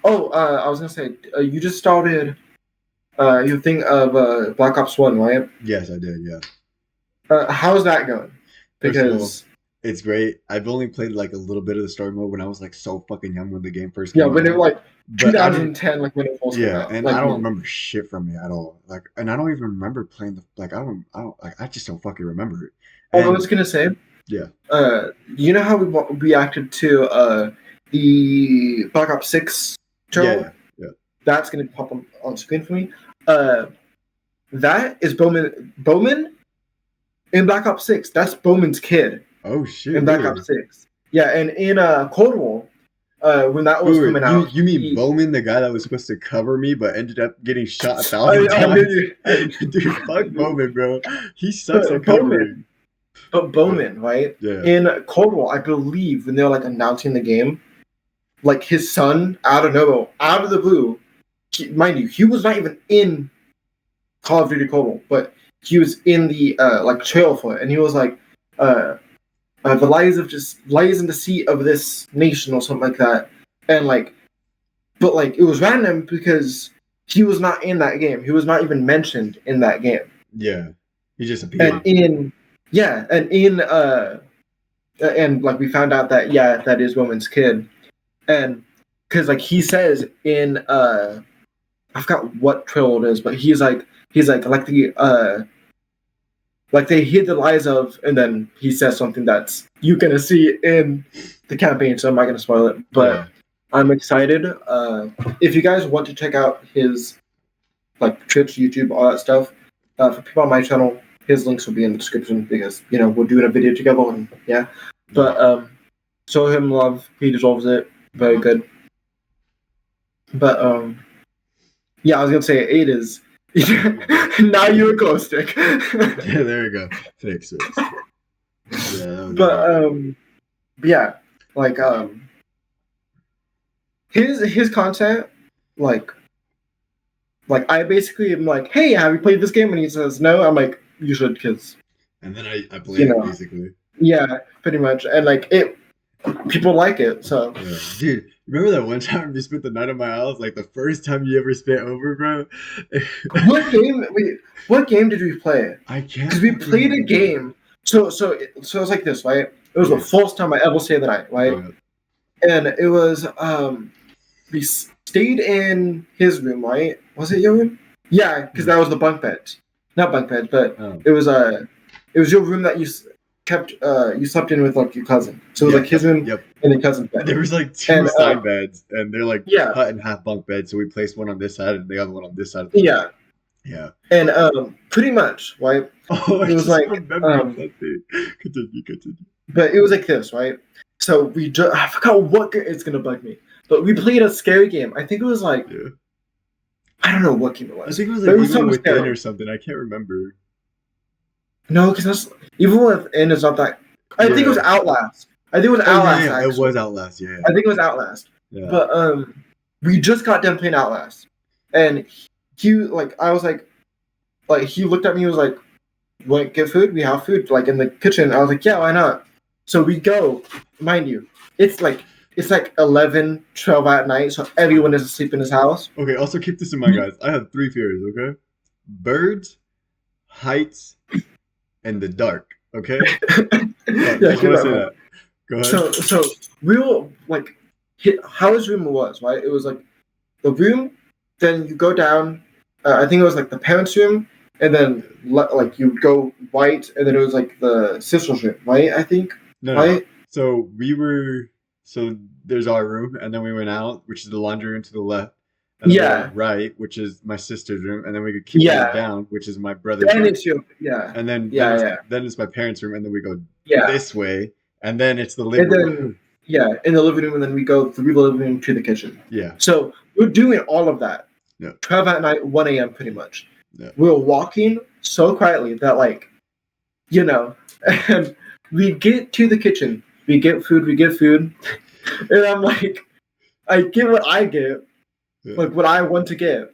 Oh, I was gonna say you just started your thing of Black Ops 1, right?
Yes, I did. Yeah.
How's that going? Because
it's great. I've only played like a little bit of the story mode when I was like so fucking young when the game first came out.
Yeah, when it like 2010, like when it first came out.
And
like,
I don't remember shit from it at all. Like, and I don't even remember playing I just don't fucking remember it.
And, I was gonna say, you know how we reacted to the Black Ops 6 trailer?
Yeah.
That's gonna pop on screen for me. That is Bowman in Black Ops 6. That's Bowman's kid.
Oh shit!
In Black Ops 6, yeah, and in Cold War, when that was coming out,
you mean Bowman, the guy that was supposed to cover me but ended up getting shot 1,000 times? Dude, fuck Bowman, bro. He sucks at covering.
But Bowman, right?
Yeah.
In Cold War, I believe when they were like announcing the game, like his son out of the blue, mind you, he was not even in Call of Duty Cold War, but he was in the like trailer for it, and he was like, the lies in the seat of this nation or something like that, and like, but like it was random because he was not in that game. He was not even mentioned in that game.
Yeah, he just appeared.
And like we found out that that is Roman's kid, and because like he says in I forgot what trailer it is, but he's like the like they hid the lies of, and then he says something that's you're gonna see in the campaign, so I'm not gonna spoil it. But I'm excited. If you guys want to check out his like Twitch, YouTube, all that stuff, for people on my channel, his links will be in the description because we're doing a video together and But show him love. He deserves it. Very good. But I was gonna say it is. Now you're a glow stick.
Yeah, there you go. Fix it.
Yeah, like his content, like I basically am like, hey, have you played this game? And he says no. I'm like, you should, because.
And then I play it basically.
Yeah, pretty much, and like people like it. So.
Yeah. Dude, remember that one time you spent the night at my house? Like the first time you ever spent over, bro.
What game did we play?
I can't.
Because we played a game. So it's like this, right? It was the first time I ever stayed the night, right? And it was we stayed in his room, right? Was it your room? Yeah, because that was the bunk bed. Not bunk bed, but it was your room that you kept you slept in with like your cousin. So it was like his room and the cousin's bed.
There was like two side beds, and they're like cut in half bunk beds. So we placed one on this side and the other one on this side.
Yeah. And pretty much, right?
Oh,
it was like
continue.
But it was like this, right? So I forgot what it's gonna bug me, but we played a scary game. I think it was like I don't know what game it
I
was.
think it was
But
like
it was
Evil
something
Within
scary.
or something. I can't remember.
No, because that's Evil Within is not that. I think it was
Yeah.
Outlast. I think it was
Oh yeah,
Outlast
yeah. It
actually.
was Outlast. Yeah,
I think it was Outlast.
yeah.
But we just got done playing Outlast, and he like I was like he looked at me and was like, "Want get food? We have food like in the kitchen." I was like, "Yeah, why not?" So we go, mind you, it's like 11, 12 at night, so everyone is asleep in his house.
Okay. Also keep this in mind, guys. I have three fears. Okay. Birds, heights, and the dark. Okay.
Yeah,
Just
keep
want to
that in
say
mind.
that. Go ahead.
So we were like, how his room was, right? It was like the room, then you go down. I think it was like the parents' room, and then like you go white, and then it was like the sister's room, right? I think,
No, no.
right?
So we were. So there's our room, and then we went out, which is the laundry room to the left, and then we went
Yeah,
right, which is my sister's room, and then we could keep going
yeah.
down, which is my brother's
Then
room,
it's your yeah,
and then
yeah,
it's
yeah,
my parents' room, and then we go
yeah.
this way, and then it's the
And
living room.
then yeah, in the living room, and then we go through the living room to the kitchen.
Yeah.
So we're doing all of that.
Yeah.
12 at night, 1 a.m. pretty much.
Yeah.
We're walking so quietly that and we get to the kitchen. We get food, and I'm like, I get what I get,
Yeah.
like what I want to get.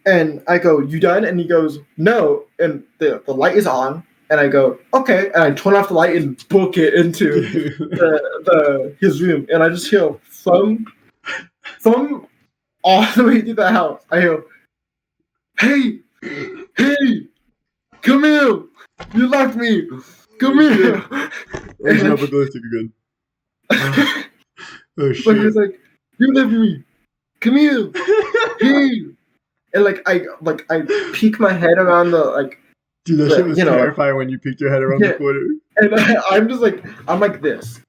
And I go, "You done?" And he goes, "No." And the light is on, and I go, "Okay." And I turn off the light and book it into his room, and I just hear from all the way through the house. I hear, "Hey, hey, come here! You left me. Come
Oh,
here!"
Oh shit! I put the lipstick again. Oh
But he
shit!
was like, "You left me. Come here, hey!" And I peek my head around the
Dude, that shit was
you know,
terrifying when you peeked your head around the
yeah,
corner.
and I'm just like I'm like this,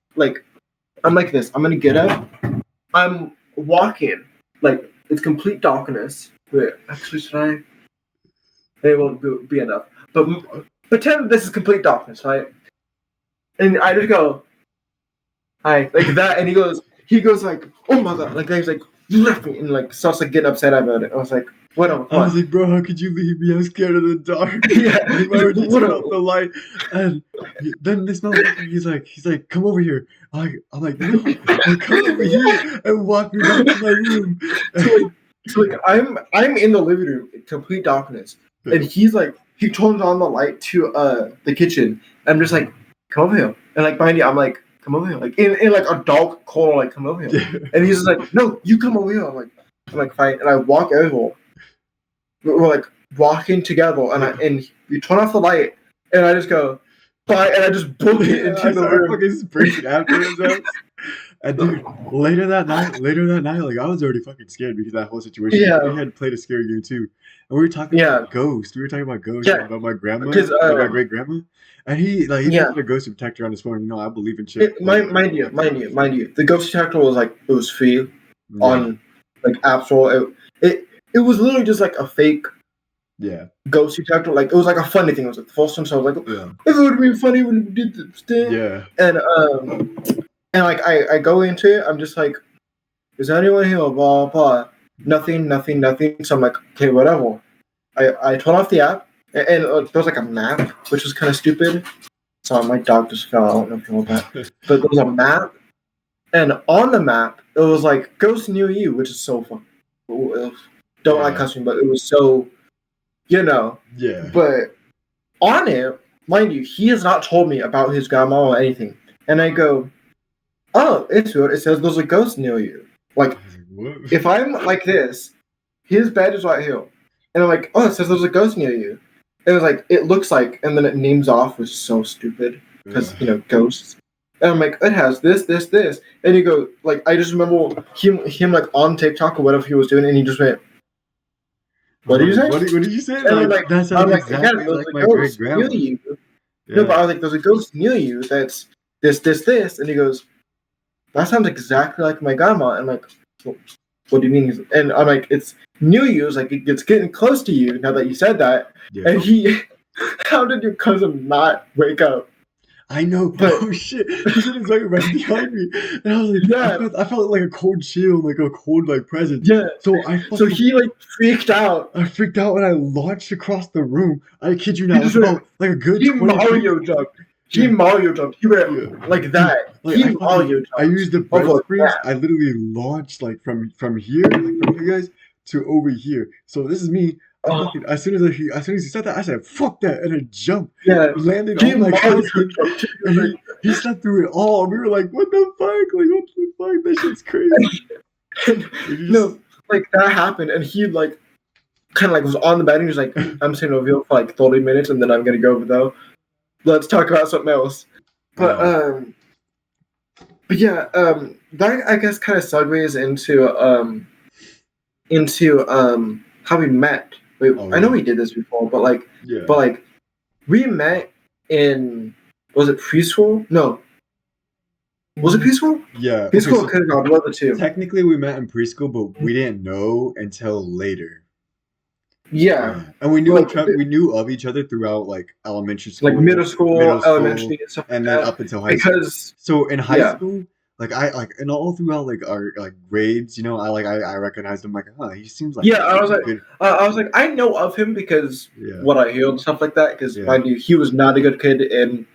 I'm like this. I'm gonna get up. I'm walking like it's complete darkness. Wait, actually, should I? It won't be enough. But pretend this is complete darkness, right? And I just go, "Hi," like that, and he goes like, "Oh my god!" Like he's like, "You left me," and like starts like getting upset about it. I was like, "Whatever,
I was
come
like, bro, how could you leave me? I'm scared of the dark.
yeah,
Why would you turn
whatever."
off the light? And then this motherfucker, he's like, come over here. I'm like, no, like, come over here and walk me back to my room.
So I'm in the living room, in complete darkness, and he turns on the light to the kitchen. I'm just like, "Come over here," and like mind you, I'm like, "Come over here," like in like a dog call, like, "Come over here," and he's just like, "No, you come over here." I'm like, "Fine," and I walk over. We're like walking together, and we turn off the light, and I just go, "Bye," and I just book it into
I
the
started
room.
fucking sprinting after his ass. And dude, later that night, like I was already fucking scared because of that whole situation.
Yeah,
We had played a scary game too, and we were talking
yeah,
about ghosts. We were talking about ghosts and
yeah,
about my grandma,
because
about my great grandma, and he
yeah.
put a ghost protector on his phone. You know, I believe in shit.
Mind you, the ghost detector was like it was free
Yeah,
on like App Store. It was literally just like a fake
yeah,
ghost detector. Like it was like a funny thing. It was like the first time, so I was like,
yeah,
"It would have been funny when we did this thing."
yeah.
And like I go into it, I'm just like, "Is anyone here?" Blah blah. Nothing. So I'm like, "Okay, whatever." I turn off the app, and there was like a map, which was kind of stupid. So my dog just fell. I don't know if you know that, but there was a map. And on the map, it was like "Ghost near you," which is so fun. Don't like
Yeah.
cussing, but it was so, you know.
Yeah.
But on it, mind you, he has not told me about his grandma or anything. And I go, "Oh, it's weird. It says there's a ghost near you." Like,
I was like, what?
if I'm like this, his bed is right here. And I'm like, "Oh, it says there's a ghost near you." And it was like, "It looks like," and then it names off, which is so stupid. Because, ghosts. And I'm like, "It has this. And he goes, like, I just remember him like on TikTok or whatever he was doing, and he just went, "What did you say?"
What did you say?
And I'm
Like
like,
that sounds
"Yeah,
exactly
there's
like
a
my great
ghost near
grandma.
you." No, but I
Yeah.
was like, "There's a ghost near you that's this. And he goes, "That sounds exactly like my grandma." And I'm like, "What do you mean?" And I'm like, "It's near you." It's like, it's getting close to you now that you said that.
Yeah.
And how did your cousin not wake up?
I know.
But
Oh shit! He said it's like right behind me, and I was like,
yeah,
I felt like a cold chill, like a cold like presence.
yeah.
So
So he like freaked out.
I freaked out and I launched across the room. I kid you
He
not, like
just went,
about like a good
he
20 feet.
Mario jumped. He
Yeah,
Mario jumped. He went
yeah.
like
Dude,
that.
like
He Mario
I
jumped
used the bread
over
springs.
that.
I literally launched like from here, like from you guys to over here. So this is me. I
Oh
fucking as soon as he said that, I said fuck that, and I jumped,
yeah.
landed
He
on my
Mario
cousin,
jumped. He
and
was
he slept through it all. We were like, what the fuck? Like what the fuck? That shit's crazy.
like,
Like, you just
no, like that happened, and he like kind of like was on the bed, and he was like, "I'm staying over here for like 30 minutes, and then I'm gonna go over there. Let's talk about something else." But
oh
but yeah, that I guess kind of segues into how we met. Wait,
oh
I know
yeah
we did this before, but
yeah
like we met in, was it preschool? No, was it preschool?
yeah. Okay,
Preschool or
so
kindergarten, one of the two.
technically we met in preschool, but we didn't know until later.
Yeah,
Yeah, and we knew
like
we knew of each other throughout like elementary
like middle
school,
school,
middle school,
elementary, and stuff like
and then
that.
up until high school.
Because
So in high
yeah,
school, like I like and all throughout like our like grades, I recognized him like, huh, he seems like
yeah,
a good.
I was like, I know of him because
Yeah,
what I hear and stuff like that. Because
yeah,
mind you, he was not a good kid in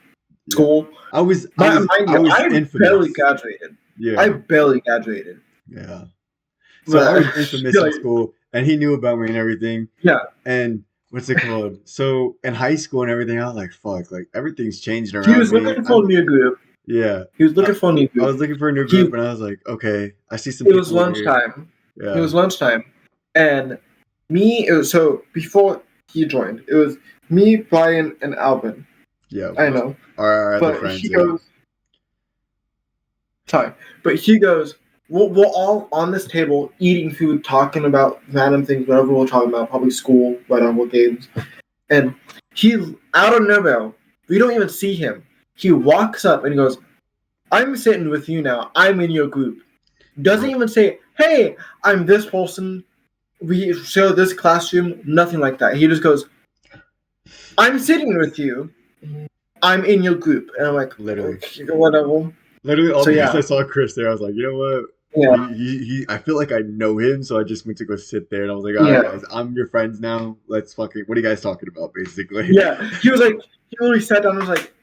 yeah.
school. Mind
I
you,
was
I barely
infamous.
graduated. I
Yeah,
barely graduated.
yeah. So I
But
was infamous
you're
in
like,
school, and he knew about me and everything.
yeah,
And what's it called? So in high school and everything, I was like, fuck, like everything's changing
he
around
was
me.
looking for a new group.
Yeah.
He was
I,
looking for a new
I
group.
was looking for a new
He
group and I was like, okay, I see some
It was
people over here.
lunchtime. It
Yeah.
was lunchtime, and me. It was, so before he joined, it was me, Brian, and Alvin.
Yeah.
I know,
Our other
but
friends,
he
yeah.
goes. Sorry, but he goes. We're all on this table eating food, talking about random things, whatever we're talking about, probably school, whatever games. And he, out of nowhere, we don't even see him. He walks up and he goes, "I'm sitting with you now. I'm in your group." Doesn't even say, "Hey, I'm this person. We share this classroom." Nothing like that. He just goes, "I'm sitting with you. I'm in your group." And I'm like,
Literally.
"Okay, whatever."
Literally all
So
because I
yeah,
saw Chris there, I was like, you know what?
yeah,
I feel like I know him, so I just went to go sit there and I was like, all right,
yeah,
guys, I'm your friends now. Let's fucking, what are you guys talking about, basically?
yeah. He was like, he literally sat down and was like,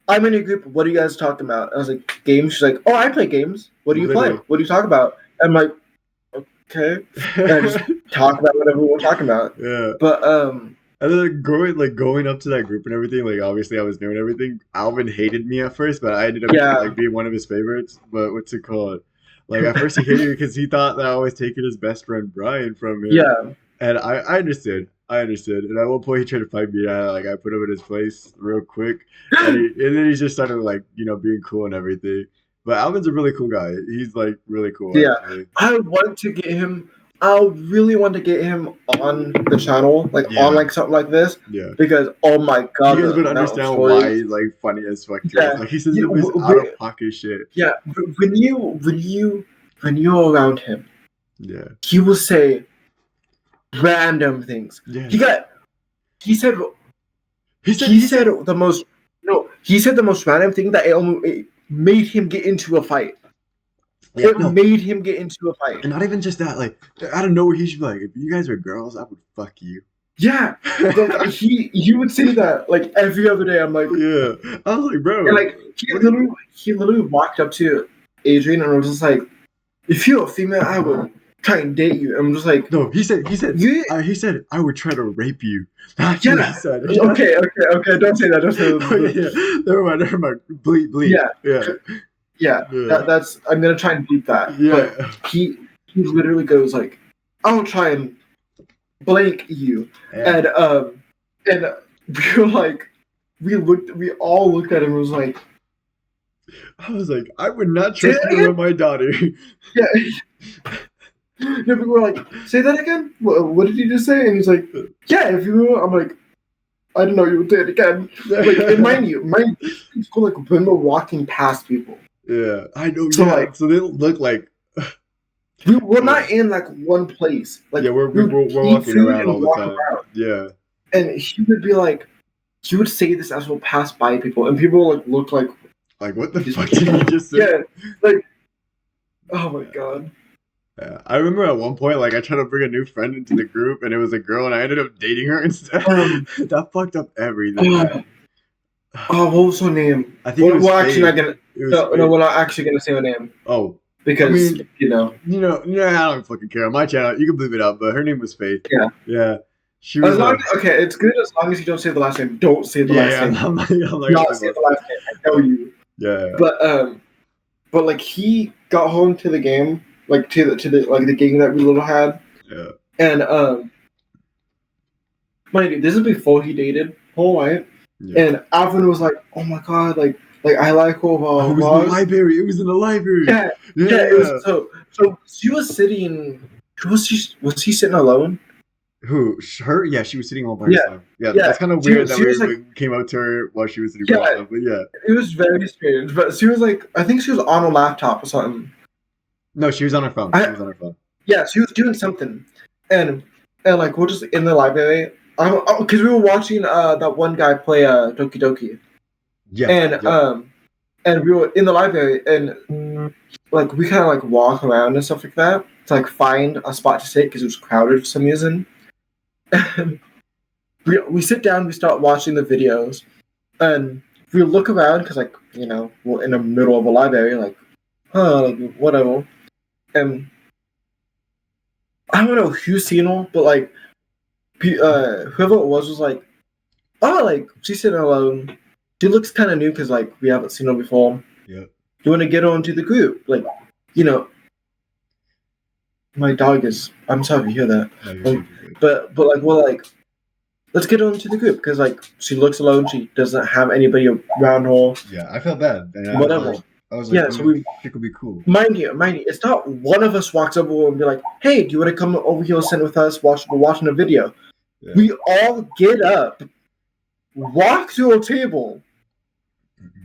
"I'm in your group. What are you guys talking about?" I was like, "Games." She's like, "Oh, I play games. What do you play?
Literally.
What do you talk about?" I'm like, "Okay." And I just talk about whatever we're talking about.
Yeah.
But
And then going up to that group and everything, like obviously I was new and everything. Alvin hated me at first, but I ended up
yeah,
like being one of his favorites. But what's it called? Like at first he hated me because he thought that I was taking his best friend Brian from him,
yeah,
and I understood. I understood. And at one point he tried to fight me. And I put him in his place real quick, and then he just started like being cool and everything. But Alvin's a really cool guy. He's like really cool
yeah.
actually.
I want to get him. I really want to get him on the channel, like on
Yeah,
like something like this,
yeah.
because oh my god,
You guys
the
would
amount of
understand why
stories.
he's like funny as fuck to us.
Yeah,
Like he says
you,
the most out of pocket shit.
yeah. When you're around him,
Yeah.
he will say random things.
Yeah.
He got. He said.
He said
He said the most. No, he said the most random thing that it made him get into a fight.
yeah,
It
no,
made him get into a fight.
and not even just that, like out of nowhere he should be like, if you guys were girls, I would fuck you.
Yeah, like he would say that like every other day. I'm like,
Yeah. I was like, bro.
and like
what do you-
he literally walked up to Adrian and was just like, "If you're a female, I would try and date you." And I'm just like,
No, he said
"You,
he said I would try to rape you. That's what he
yeah,
said.
okay, don't say that, don't say
Oh, yeah,
that."
yeah. Never mind. Bleep.
Yeah,
Yeah.
yeah,
Yeah.
that's I'm gonna try and beat that.
Yeah.
But he literally goes like, "I'll try and blank you,"
Yeah.
and we were like, we all looked at him and was like,
I was like, I would not
"Say
trust
that
you
again?"
around my daughter.
Yeah. Yeah, we were like, "Say that again? What did you just say?" And he's like, "Yeah, if you were," I'm like, "I didn't know you would say it again." Like, and mind you, it's cool, like when we're walking past people.
Yeah, I know.
So
Yeah,
like,
so they don't look like.
we're not in like one place. Like
Yeah, we're
we
walking
eat food
around
and
all the
walk
time.
around.
Yeah,
And he would be like, he would say this as we'll pass by people, and people would like look like,
what the fuck did you just say?
yeah, like, oh my god.
Yeah. I remember at one point, like, I tried to bring a new friend into the group, and it was a girl, and I ended up dating her instead. That fucked up everything.
What was her name?
I think it was
we're actually not
Faye.
gonna. No, we're not actually gonna say her name
Oh,
because
I mean,
you know.
I don't fucking care. On my channel, you can bleep it out, but her name was Faye.
Yeah.
Yeah. She was
okay, it's good as long as you don't say the last name. Don't say the last name.
I'm not
Not say the last name. I tell you.
Yeah.
But like he got home to the game, like to the like the game that we little had.
Yeah.
And mind you, this is before he dated Paul, right?
Yeah.
And Alvin was like, "Oh my god, like I like all of
it was in the library. It was in the library.
Yeah. It was, so she was sitting. Was he sitting alone?
Who? Her? Yeah, she was sitting all by herself. Yeah, that's kind of weird that we came up to her while she was sitting by herself. But yeah,
it was very strange. But she was like, I think she was on a laptop or something.
No, she was on her phone. She was on her phone.
Yeah, she was doing something, and like we're just in the library. Because we were watching that one guy play Doki Doki.
Yeah.
And we were in the library, and like we kind of like walk around and stuff like that to like find a spot to sit because it was crowded for some reason. And we sit down, we start watching the videos, and we look around because like we're in the middle of a library, like like whatever. And I don't know who's seen her, but like whoever it was like, oh, like she's sitting alone. She looks kind of new because like we haven't seen her before.
Yeah.
You want to get her into the group, like my dog is. I'm sorry to hear that.
No,
but like we're like, let's get her into the group because like she looks alone. She doesn't have anybody around her.
Yeah, I felt bad.
Whatever.
I was like,
yeah, so we
think would be cool.
Mind you, it's not one of us walks over and be like, "Hey, do you want to come over here and sit with us? We're watching a video." Yeah. We all get up, walk to a table.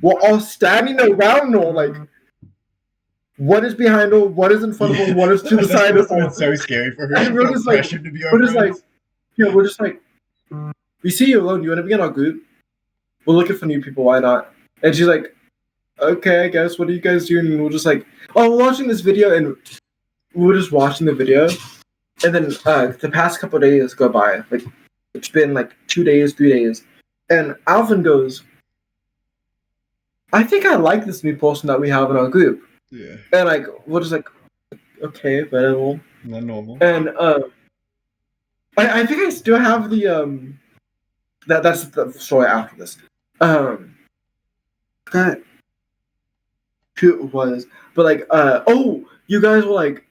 We're all standing around her, like, what is behind her, what is in front of her, what is to the side of her.
It's so scary for her.
And we're just like, we're just like, we see you alone. You want to be in our group? We're looking for new people. Why not? And she's like, okay, I guess. What are you guys doing? And we're just like, oh, we're watching this video, and we're just watching the video. And then the past couple of days go by. Like, it's been like 2 days, 3 days. And Alvin goes, I think I like this new person that we have in our group.
Yeah.
And like, we're just like, okay, whatever.
Not normal.
And I think I still have the that's the story after this. That who it was, but like, you guys were like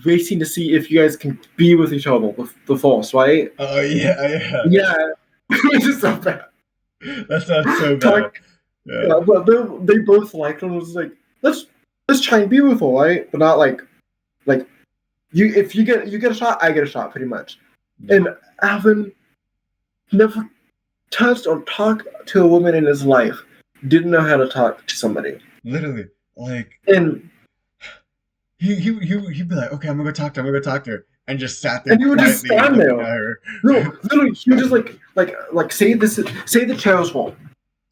racing to see if you guys can be with each other, the Force, right?
Oh yeah.
Yeah, which is so bad.
That sounds so bad.
Yeah, but they both liked her and was like, let's try and be with her, right? But not like you. If you get a shot, I get a shot, pretty much. Yeah. And Alvin never touched or talked to a woman in his life. Didn't know how to talk to somebody.
Literally, like,
and
he'd be like, okay, I'm gonna go talk to her, and just sat there.
And he would just stand there. No, literally, he would just like say the chair is full.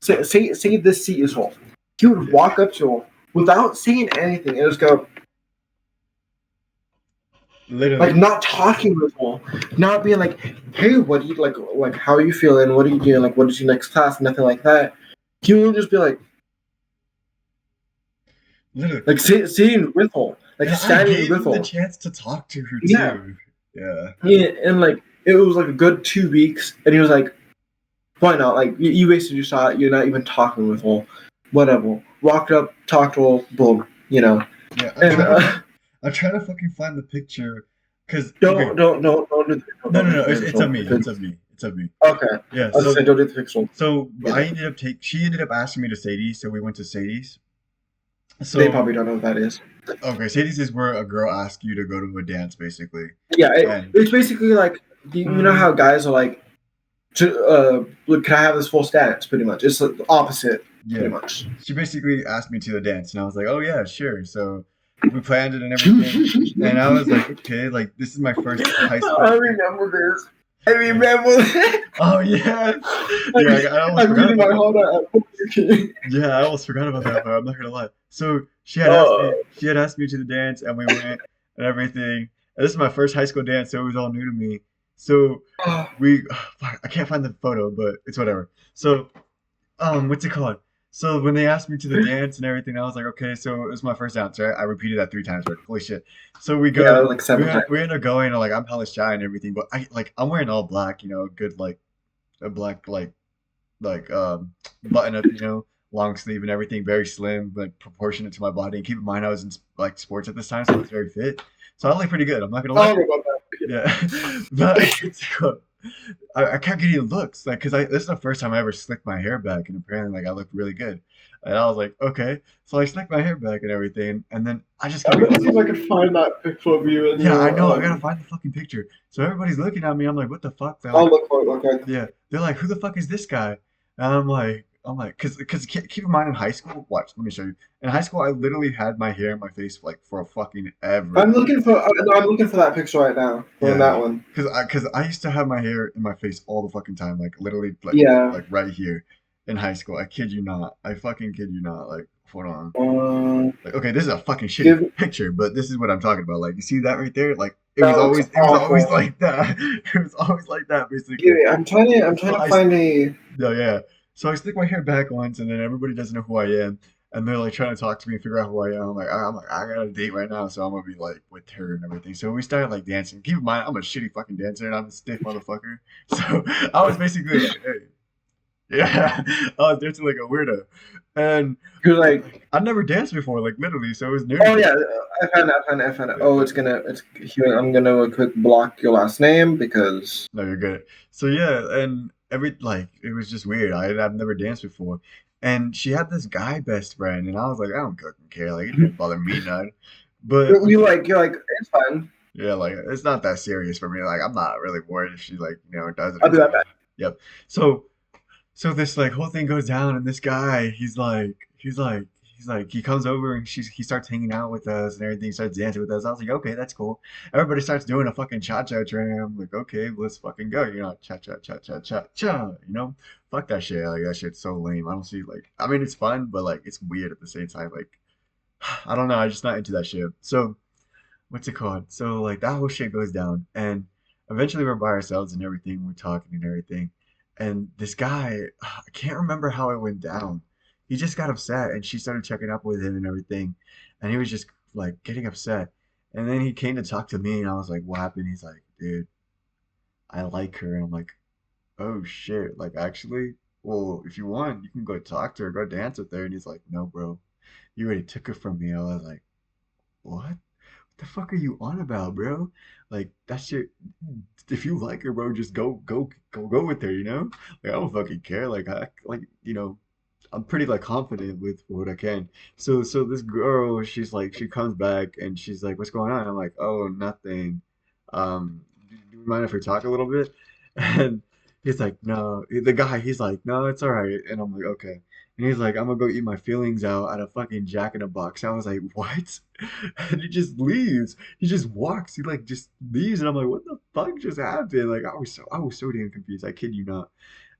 Say this seat is full. He would walk up to her without saying anything and just go.
Literally,
like not talking with her, not being like, "Hey, what do you like? How are you feeling? What are you doing? Like, what is your next class?" Nothing like that. He would just be like,
literally,
like sitting with her, like standing with her.
The chance to talk to her too.
Yeah, and like it was like a good 2 weeks, and he was like, "Why not? Like you wasted your shot. You're not even talking with her. Whatever." Walked up, talked to her, boom.
Yeah, I'm trying to fucking find the picture, cause
don't do
no. It's of me. It's of me.
Okay.
Yeah.
So don't do the picture.
So yeah. She ended up asking me to Sadie's, so we went to Sadie's. So
they probably don't know what that is.
Okay, Sadie's is where a girl asks you to go to a dance, basically.
Yeah, it's basically like you know how guys are like, look, can I have this full dance? Pretty much, it's the opposite. Yeah. Pretty much.
She basically asked me to the dance, and I was like, "Oh yeah, sure." So we planned it and everything, and I was like, "Okay, like this is my first high school."
I remember this. I remember that.
Oh yeah, yeah. I almost
I'm
forgot
reading my
about that.
heart out at Burger King.
Yeah, I almost forgot about that part. I'm not gonna lie. So
Oh,
she had asked me to the dance, and we went and everything. And this is my first high school dance, so it was all new to me. So
oh,
we, fuck, I can't find the photo, but it's whatever. So what's it called? So when they asked me to the dance and everything, I was like, okay. So it was my first dance, right? I repeated that 3 times, right? Holy shit! So we
yeah,
go,
like 7 times.
we end up going, and like I'm hella shy and everything, but I'm wearing all black, good like a black like button up, long sleeve and everything, very slim, like proportionate to my body. And keep in mind, I was in like sports at this time, so I was very fit. So I look pretty good. I'm not gonna lie.
Oh, about
Yeah, but I kept getting looks like because I this is the first time I ever slicked my hair back, and apparently like I looked really good. And I was like, okay, so I slicked my hair back and everything, and then I just kept
I'm gonna
getting
see if I can find that picture of you in
yeah, I
your
know. I gotta find the fucking picture. So everybody's looking at me. I'm like, what the fuck? They're
I'll
like,
look for it. Okay.
yeah, they're like, who the fuck is this guy? And I'm like, cause keep in mind in high school, watch, let me show you. In high school, I literally had my hair in my face like for a fucking ever.
I'm looking for. No, I'm looking for that picture right now. On
Yeah,
that one.
cause I used to have my hair in my face all the fucking time, like literally
Yeah.
like right here in high school. I kid you not. I fucking kid you not. Like, hold on.
Um,
Like, okay, this is a fucking shitty
give
picture, but this is what I'm talking about. Like, you see that right there? Like,
that looks
it was always
awful.
like that. It was always like that,
Give
basically.
it. I'm trying
So
to
I,
find a.
no, yeah. So I stick my hair back once, and then everybody doesn't know who I am, and they're like trying to talk to me and figure out who I am. I'm like, I got a date right now, so I'm gonna be like with her and everything. So we started like dancing. Keep in mind, I'm a shitty fucking dancer, and I'm a stiff motherfucker. So I was basically like, hey, yeah, I was dancing like a weirdo, and
You're like.
I'd never danced before, like literally, so it was new to
Oh
me.
yeah, I found it. I found it. I found it.
Yeah,
Oh, it's gonna. It's here. I'm gonna quick block your last name because.
no, you're good. So yeah, and every like it was just weird. I've never danced before, and she had this guy best friend, and I was like, I don't fucking care. Like it didn't bother me none. But
You like. You're like. It's fine.
yeah, like it's not that serious for me. Like I'm not really worried if she like does it
I'll
or
be right
whatever.
back.
Yep. So so this like whole thing goes down, and this guy, he comes over and he starts hanging out with us and everything, starts dancing with us. I was like, okay, that's cool. Everybody starts doing a fucking cha cha train. I'm like, okay, let's fucking go. Cha cha cha cha cha cha. Fuck that shit. Like that shit's so lame. I don't see like, I mean, it's fun, but like it's weird at the same time. Like, I don't know. I'm just not into that shit. So what's it called? So like that whole shit goes down, and eventually we're by ourselves and everything. We're talking and everything, and this guy, I can't remember how it went down. He just got upset, and she started checking up with him and everything, and he was just like getting upset. And then he came to talk to me, and I was like, "What happened?" He's like, "Dude, I like her," and I'm like, "Oh shit! Like actually, well, if you want, you can go talk to her, go dance with her." And he's like, "No, bro, you already took her from me." I was like, "What? The fuck are you on about, bro? Like that shit. If you like her, bro, just go with her. Like I don't fucking care. Like I'm pretty like confident with what I can. So this girl, she comes back and she's like, "What's going on?" I'm like, "Oh, nothing. Do you mind if we talk a little bit?" And he's like, "No." The guy, he's like, "No, it's all right." And I'm like, "Okay." And he's like, "I'm gonna go eat my feelings out at a fucking Jack in a Box." I was like, "What?" And he just leaves. He just walks. He like just leaves, and I'm like, "What the fuck just happened?" Like I was so damn confused. I kid you not.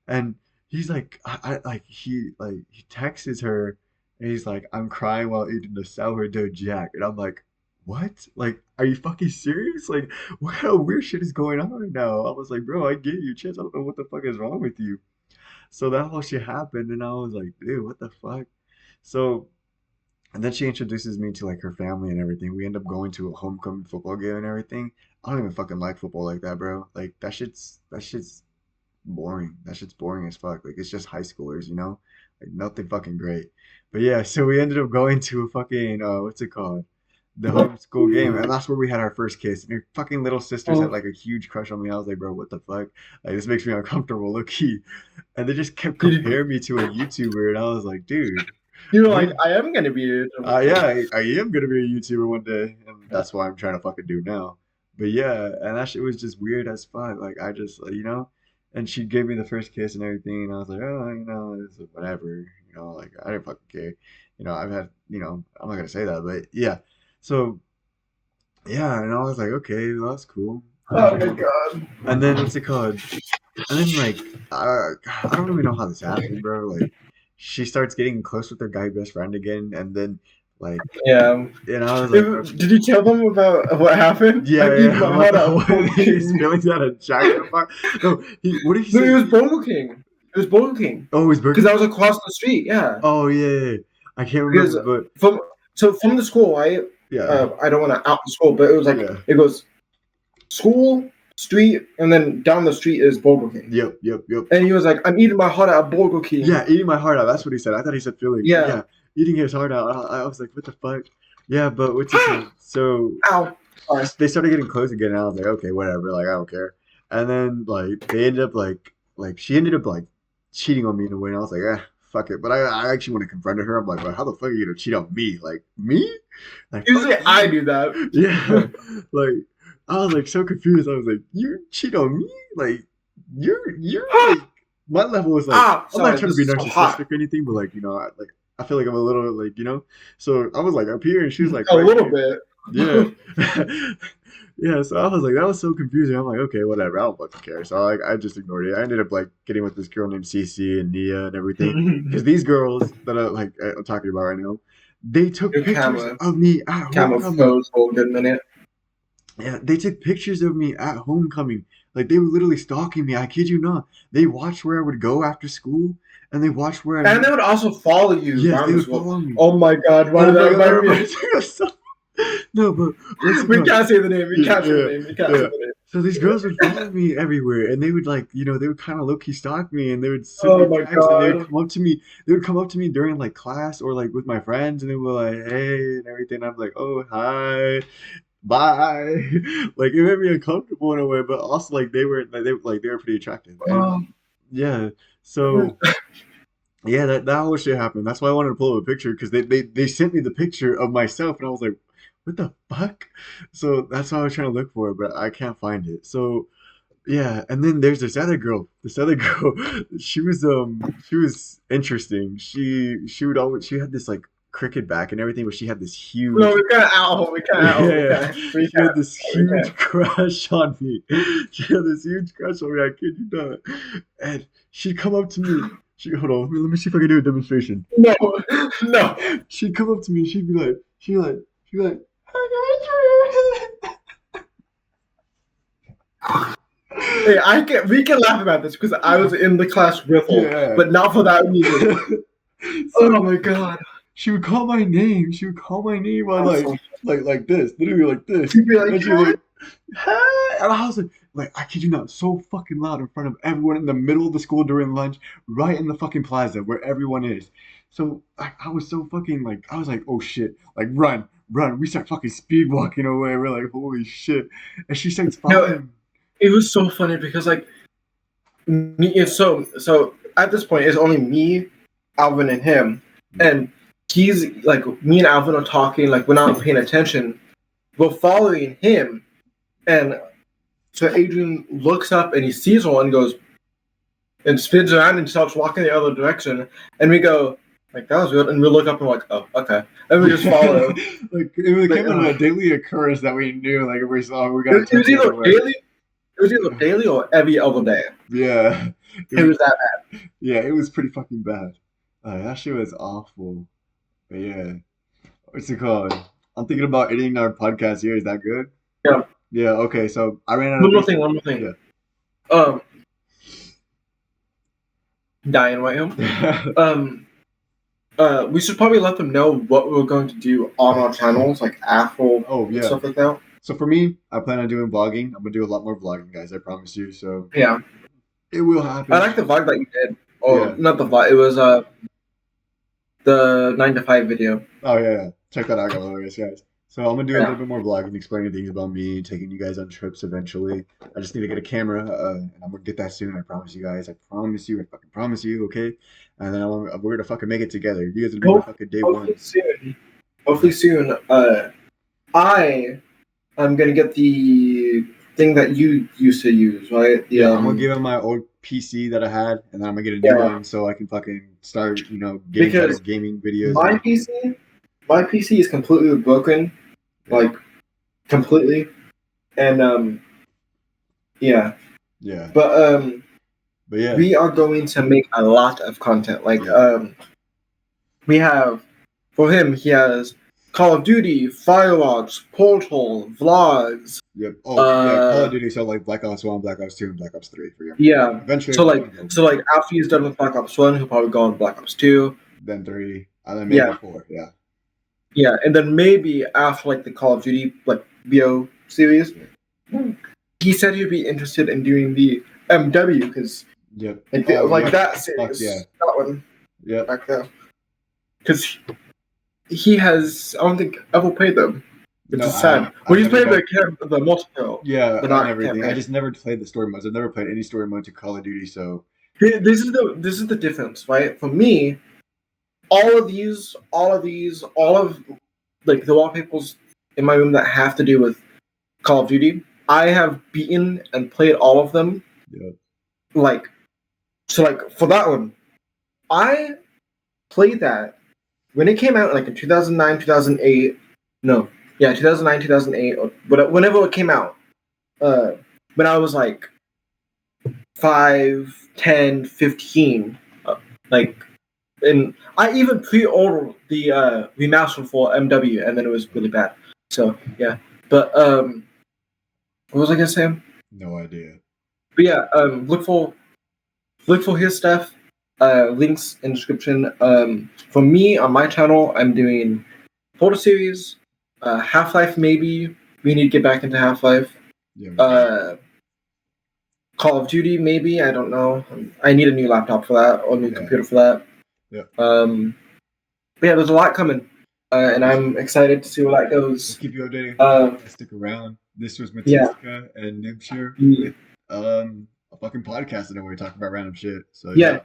And he's like, he texts her, and he's like, "I'm crying while eating the sourdough Jack," and I'm like, "What? Like, are you fucking serious? Like, what kind of weird shit is going on right now?" I was like, "Bro, I get you, Chance. I don't know what the fuck is wrong with you." So that whole shit happened, and I was like, "Dude, what the fuck?" So and then she introduces me to like her family and everything. We end up going to a homecoming football game and everything. I don't even fucking like football like that, bro. Like that shit's boring. That shit's boring as fuck. Like it's just high schoolers, Like nothing fucking great. But yeah, so we ended up going to a fucking what's it called? The homeschool game, and that's where we had our first kiss. And her fucking little sisters had
Oh,
like a huge crush on me. I was like, bro, what the fuck? Like this makes me uncomfortable, low key. And they just kept
you,
comparing me to a YouTuber, and I was like, dude,
you're like,
maybe
I am gonna be.
yeah, I am gonna be a YouTuber one day, and that's what I'm trying to fucking do now. But yeah, and that shit was just weird as fuck. Like I just, and she gave me the first kiss and everything, and I was like, oh, it's whatever, like I didn't fucking care. I've had, I'm not gonna say that, but yeah. So yeah, and I was like, okay, well, that's cool.
Oh my god.
And then what's it called? And then like I don't really know how this happened, bro. Like she starts getting close with her guy best friend again, and then like
Yeah.
I was like,
Did you tell them about what happened?
yeah,
I'm eating
yeah.
my heart out.
What he's feeling that a jacket bar? No, what did he
No,
say?
it was Burger King. It was Burger King.
Oh, his
Because
Burger.
I was across the street. Yeah.
Oh yeah. I can't
Because
remember, but
from the school, right?
yeah,
I don't want to out the school, but it was like
yeah.
it goes school, street, and then down the street is Burger King.
Yep.
And he was like, "I'm eating my heart out at Burger King."
Yeah, eating my heart out. That's what he said. I thought he said feeling.
Yeah.
Yeah, eating his heart out. I was like, what the fuck? Yeah, but what's it called? So
Ow. Sorry.
they started getting close again, and I was like, okay, whatever. Like I don't care. And then like they ended up like she ended up like cheating on me in a way, and I was like, fuck it. But I actually want to confront her. I'm like, well, how the fuck are you gonna cheat on me? Like me? Like
Usually
fuck
I
you.
do that.
Yeah. Like I was like so confused. I was like, you cheat on me? Like you're like my level is like I'm
Sorry,
not trying to
this
be
is so hot.
narcissistic or anything, but like I feel like I'm a little like So I was like up here, and she was like
A
right
little
here.
bit.
Yeah. Yeah, so I was like, that was so confusing. I'm like, okay, whatever, I don't fucking care. So like, I just ignored it. I ended up like getting with this girl named Cece and Nia and everything, because these girls that I'm talking about right now, they took
Your
pictures
camera.
of me at
Camera
homecoming.
froze for a good minute.
Yeah, they took pictures of me at homecoming. Like they were literally stalking me. I kid you not. They watched where I would go after school, and they watched where I.
And they would also follow you.
Yes, they would
school.
follow me.
Oh my god! Why
Oh
did
my
that
God,
remind me?
reminds me of something. No, but what's it
We
called?
can't say the name. We can't say
Yeah,
the name. We can't say
yeah.
the name.
So these girls would follow me everywhere, and they would like, they would kind of low key stalk me, and they would send
Oh
me
my
texts, and they would
god!
come up to me. They would come up to me during like class or like with my friends, and they were like, "Hey," and everything. I'm like, "Oh, hi, bye." Like it made me uncomfortable in a way, but also like they were pretty attractive, and yeah. So yeah, that whole shit happened. That's why I wanted to pull up a picture because they sent me the picture of myself, and I was like, what the fuck? So that's why I was trying to look for it, but I can't find it. So yeah, and then there's this other girl. This other girl, she was interesting. She had this like crooked back and everything, but she had this huge.
No, we can't out. We can't out.
Yeah,
We
she had
can't.
this
We
huge
can't.
crush on me. She had this huge crush on me. I kid you not. And she'd come up to me. Hold on. Let me see if I can do a demonstration.
No, no.
She'd come up to me. She'd be like,
Hey, we can laugh about this because I was in the class with her,
Yeah.
but not for that reason.
So
Oh my god!
she would call my name. She would call my name on like this, literally like this.
She'd be like,
And she'd like, hey, and I was like, I kid you not, so fucking loud in front of everyone in the middle of the school during lunch, right in the fucking plaza where everyone is. So I was so fucking like, I was like, oh shit, like run. We start fucking speed walking away. We're like, holy shit. And she starts
No,
following.
it was so funny because like it's so at this point it's only me, Alvin, and him, and he's like me and Alvin are talking, like we're not paying attention, we're following him, and so Adrian looks up and he sees one and goes and spins around and starts walking the other direction, and we go like that was weird, and we look up and we're like, oh okay, and we just follow.
Like it became a daily occurrence that we knew, like if we saw we got
It was either daily or every other day.
Yeah.
It was that bad.
Yeah, it was pretty fucking bad. That shit was awful. But yeah. What's it called? I'm thinking about editing our podcast here. Is that good?
Yeah.
Yeah, okay. So I ran out
One
of
more thing.
Yeah.
Diane Whiteham. We should probably let them know what we're going to do on our channels, like Apple and stuff like that.
So for me, I plan on doing vlogging. I'm gonna do a lot more vlogging, guys. I promise you. So
yeah,
it will happen.
I like the vlog that you did. Oh,
yeah.
Not the vlog. It was the 9 to 5 video.
Oh yeah. Check that out, guys. So I'm gonna do a little bit more vlogging, explaining things about me, taking you guys on trips eventually. I just need to get a camera, and I'm gonna get that soon. I promise you guys. I promise you. I fucking promise you. Okay. And then we're gonna fucking make it together. You guys are gonna be my fucking day one.
Hopefully soon. I'm gonna get the thing that you used to use, right?
I'm gonna give him my old PC that I had, and then I'm gonna get a new one so I can fucking start, getting better gaming videos.
My PC is completely broken, like completely, and Yeah,
Yeah,
but
but yeah,
we are going to make a lot of content. Like
yeah,
we have for him, he has Call of Duty, Firefox, Portal, vlogs.
yep. Oh yeah, Call of
Uh,
Duty. So like Black Ops 1, Black Ops 2, and Black Ops 3 for you.
yeah.
Eventually,
So
we'll
like,
talk about
so
more.
like after he's done with Black Ops 1, he'll probably go on Black Ops 2.
Then 3, and then maybe
Yeah,
4. Yeah,
yeah, and then maybe after like the Call of Duty like BO series,
yeah.
he said he'd be interested in doing the MW because
Yep.
like
Oh
like
yep.
that
Fuck yeah.
series, that one
Yep.
back there, because he has I don't think ever played them, which
No,
is sad.
I've
When he's
never
played
got.
the multiplayer,
Yeah,
but
and
not
everything. I
campaign.
just never played the story modes. I've never played any story modes in Call of Duty. So
This is the difference, right? For me, all of like the wallpapers in my room that have to do with Call of Duty, I have beaten and played all of them.
yep.
Like so, like for that one, I played that when it came out, like in 2009, 2008. No, yeah, 2009, 2008, or whenever it came out. Uh, when I was like 5, 10, 15, like, and I even pre-ordered the remaster for MW, and then it was really bad. So yeah, but what was I gonna say?
No idea.
But yeah, look for his stuff. Links in description. For me on my channel, I'm doing Portal series, Half Life maybe. We need to get back into Half Life.
Yeah.
Call of Duty maybe. I don't know. I need a new laptop for that or a new
Yeah.
computer for that.
Yeah.
But yeah, there's a lot coming, and I'm excited to see where that
We'll
goes.
keep you updated. Stick around. This was
Yeah.
Matiska and Nibshire
Yeah.
with a fucking podcast and we talk about random shit. So
Yeah.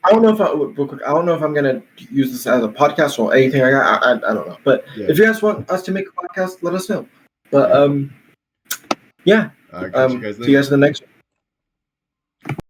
I don't know if I don't know if I'm gonna use this as a podcast or anything like that. I don't know. But
yeah.
if you guys want us to make a podcast, let us know. But
Yeah.
yeah.
Catch you guys later.
See you guys in the next one.